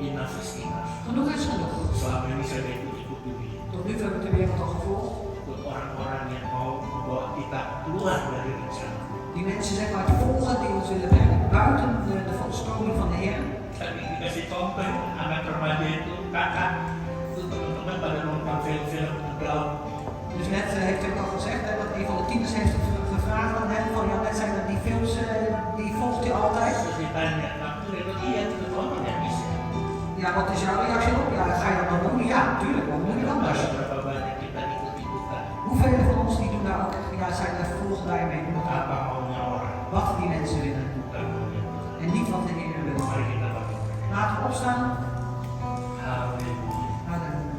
Enough is enough. Genoeg is genoeg. Selama ini saya ikut dunia, Tot nu toe hebben we de wereld al gevolgd. ikut orang-orang yang mau membawa kita keluar dari rencana. Die mensen zeg maar te volgen die ons willen brengen buiten de stroming van de Heer. Tadi dikasih contoh anak remaja itu kakak itu teman-teman pada nonton film-film laut. Dus net heeft hij ook al gezegd, hè, dat een van de tieners heeft gevraagd aan hem van ja, net zijn er die films, die volgt hij altijd. Terus ditanya, kamu lihat iya itu nonton ya bisa. Ja, wat is jouw reactie op? Ja, ga je dat dan doen? Ja, natuurlijk, wat moet je anders? Berapa banyak kita ikut-ikutan? Hoeveel van ons die doen daar ook, ja, zijn er volgen daarmee doen? Apa maunya orang? Wat die mensen willen Bukan maunya Tuhan. en niet wat de Heer wil. Mari kita bangkit. Laten we opstaan. Haleluya. Halleluja.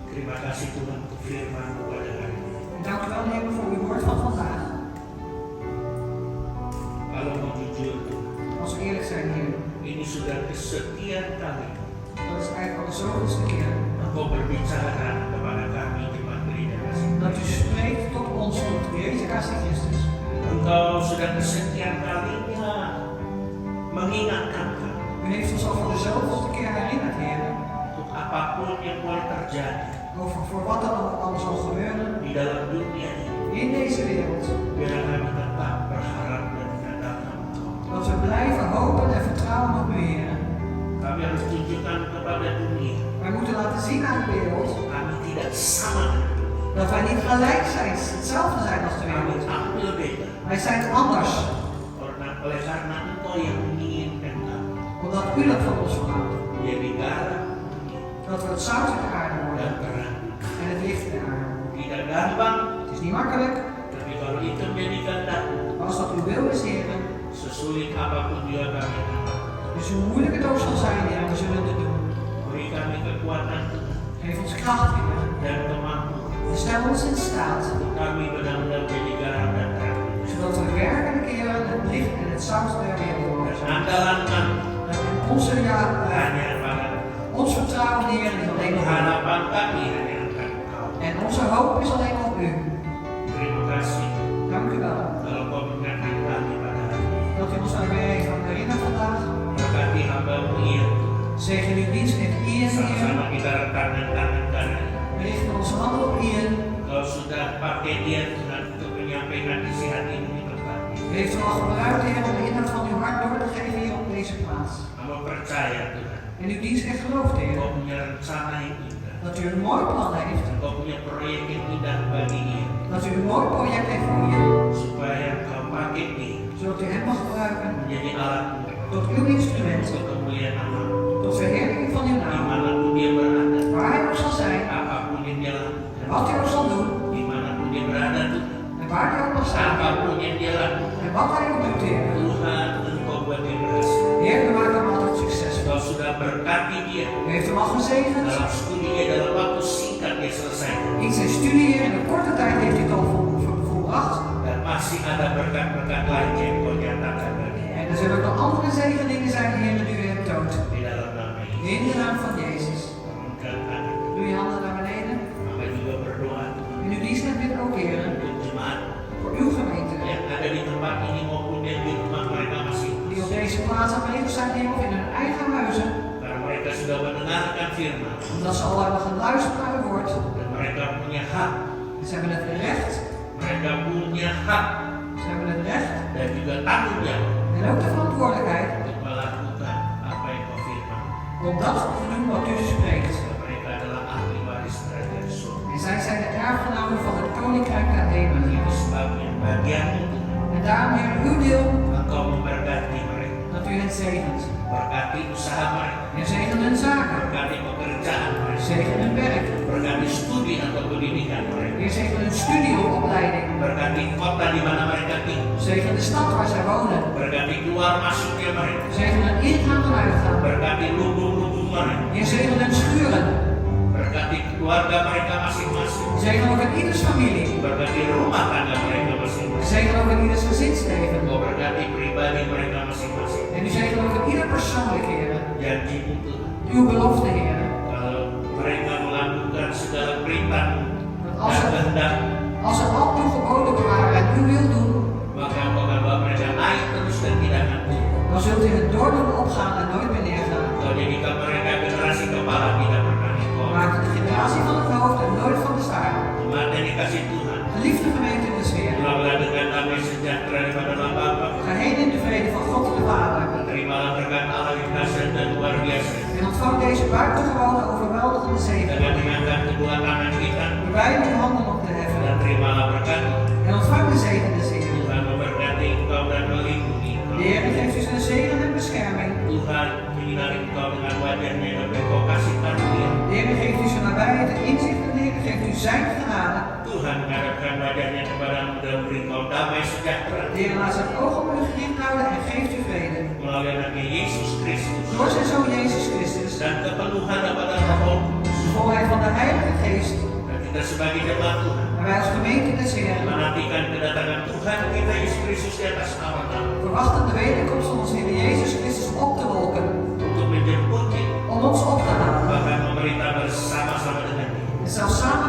Terima kasih Tuhan untuk firman-Mu pada hari ini. Dank u wel, Heer, voor uw woord van vandaag. Kalau mau jujur Tuhan, Als we eerlijk zijn, Heer, ini sudah kesekian kali dat is eigenlijk al de zoveelste keer Engkau berbicara kepada kami jemaat gereja kasih. dat u spreekt tot ons, tot Jezus Kasih Christus. Engkau sudah kesekian kalinya mengingatkan kami U heeft ons al voor de zoveelste keer herinnerd, Heer, untuk apapun yang boleh terjadi over voor wat dan ook allemaal zal gebeuren di dalam dunia ini, in deze wereld. biar kami tetap berharap dan mengandalkan Engkau. Dat we blijven hopen en vertrouwen op u, Heer. Kami harus tunjukkan kepada dunia, Wij moeten laten zien aan de wereld kami tidak sama dengan dunia. dat wij niet gelijk zijn, hetzelfde zijn als de Kami wereld. tampil beda. Wij zijn anders, Oleh karena Engkau yang menginginkan kami omdat u dat van ons verlangt. menjadi garam dunia Dat we het zout in de aarde dan worden terang. en het licht in de aarde. Tidak gampang, Het is niet makkelijk, kalau itu menjadi kehendak, Als dat uw wil is, heren, sesulit apapun juga kami dapat. dus hoe moeilijk het ook zal zijn, heren, we zullen het doen. Beri kami kekuatan Geef ons kracht, heren. dan kemampuan. En stel ons in staat, Kami benar-benar menjadi garam dan terang. zodat we werkelijk, heren, het licht en het zout der wereld Dan worden. andalan kami En onze hanya pada ons vertrouwen, heren, is alleen op u. harapan kami hanya akan Engkau. En onze hoop is alleen op u. Terima kasih Dank u wel. kalau Kau mengingatkan kami pada hari ini. Dat u ons daar weer even aan herinnert vandaag. Berkati hamba-Mu Ian. Zegen uw dienst met Ian, heren. Sama-sama kita rentangkan tangan kanan. We richten onze handen op Ian. Kau sudah pakai dia Tuhan untuk menyampaikan isi hatimu di tempat ini. U heeft hem al gebruikt, heren, om de inhoud van uw hart door te geven hier op deze plaats. Hamba percaya Tuhan. En uw dienst echt gelooft, heren, Kau punya rencana yang indah. dat u een mooi plan heeft. Kau punya proyek yang indah bagi dia. Dat u een mooi project heeft voor Ian. Supaya Kau pakai dia Zodat u hem mag gebruiken menjadi alatmu tot uw instrument. untuk kemuliaan nama-Mu. Tot verheerlijking van uw naam. Dimanapun dia berada, Waar hij ook zal zijn. apapun yang dia En lakukan, wat hij ook zal doen. dimanapun dia berada Tuhan, En waar hij ook mag staan. apapun yang dia lakukan, En wat hij ook doet, heren. Tuhan Engkau buat dia berhasil. Heer, u maakt hem altijd succesvol. Kau sudah berkati dia U heeft hem al gezegend. dalam studinya dalam waktu singkat dia selesaikan. In zijn studie, Heer, in een korte tijd heeft hij het al volbracht. Dan masih ada berkat-berkat lain yang Kau nyatakan bagi dia. En er zullen ook nog andere zegeningen zijn, Heer, die u hebt toont. Di dalam nama Yesus. In de naam van Jezus. Angkat tangan. Doe je handen naar beneden. Maka juga berdoa En uw dienst hebt dit ook, Heer, untuk jemaat voor uw gemeente. yang ada di tempat ini maupun yang di rumah mereka Die masing-masing. op deze plaats aanwezig zijn, Heer, of in hun eigen huizen. Karena mereka sudah mendengarkan firman Omdat ze al hebben geluisterd naar uw woord. dan mereka punya hak. Ze hebben het recht. Mereka punya hak Ze hebben het recht. dan juga tanggung jawab En ook de verantwoordelijkheid untuk melakukan apa yang Kau firman. om dat te doen wat u spreekt. Mereka adalah ahli waris kerajaan surga. En zij zijn de erfgenamen van het koninkrijk der hemel. Itu sebabnya bagianmu Tuhan, En daarom, Heer, uw deel, Engkau memberkati mereka, dat u hen zegent. berkati usaha mereka, En zegen hun zaken. berkati pekerjaan mereka, Zegen hun werk. berkati studi atau pendidikan mereka, Heer, zegen hun studie of opleiding. berkati kota di mana mereka tinggal, Zegen de stad waar zij wonen. berkati keluar masuknya mereka, Zegen hun ingaan en uitgaan. berkati lubung-lubung mereka, Heer, zegen hun schuren. berkati keluarga mereka masing-masing, Zegen ook in ieders familie. berkati rumah tangga mereka masing-masing, Zegen ook in ieders gezinsleven. Engkau berkati pribadi mereka masing-masing. En u zegen ook in ieder persoonlijk, Heer. Janjimu Tuhan, Uw belofte, Heer. kalau mereka melakukan segala perintah-Mu Dat dan kehendak, als ze al uw geboden bewaren en uw wil doen, maka Engkau akan bawa mereka naik terus dan tidak akan turun. dan zult u het door doen opgaan en nooit meer neergaan. Engkau jadikan mereka generasi kepala tidak pernah dikol. Maak het de generatie van het hoofd en nooit van de staart. Jemaat yang dikasih Tuhan, Geliefde gemeente in de sfeer. pulanglah dengan damai sejahtera daripada Allah Bapa. Ga heen in de vrede van God de Vader. Terimalah berkat Allah yang dahsyat dan luar biasa. En ontvang deze buitengewone overweldigende zegen. Dengan mengangkat kedua tangan kita Door beide uw handen op te heffen. dan terimalah berkat En ontvang de zegen des Heeren. Tuhan memberkati engkau dan melindungi engkau. De Heer geeft u zijn zegen en bescherming. Tuhan menyinari engkau dengan wajahnya dan engkau kasih karunia. De Heer geeft u zijn nabijheid en inzicht. En de Heer geeft u zijn genade. Tuhan menghadapkan wajahnya kepadamu dan memberi engkau damai sejahtera. De Heer laat zijn ogen op u gericht houden en geeft u vrede. Melalui anaknya Yesus Kristus Door zijn zoon Jezus Christus. dan kepenuhan daripada Roh Kudus. De volheid van de Heilige Geest. Dan kita sebagai jemaat Tuhan En wij als gemeente des Heeren menantikan kedatangan Tuhan kita Yesus Kristus di atas awan verwachten de wederkomst van onze Heer Jezus Christus op de wolken. untuk menjemput kita, Om ons op te halen. bahkan memerintah bersama-sama dengan Dia. En zelfs samen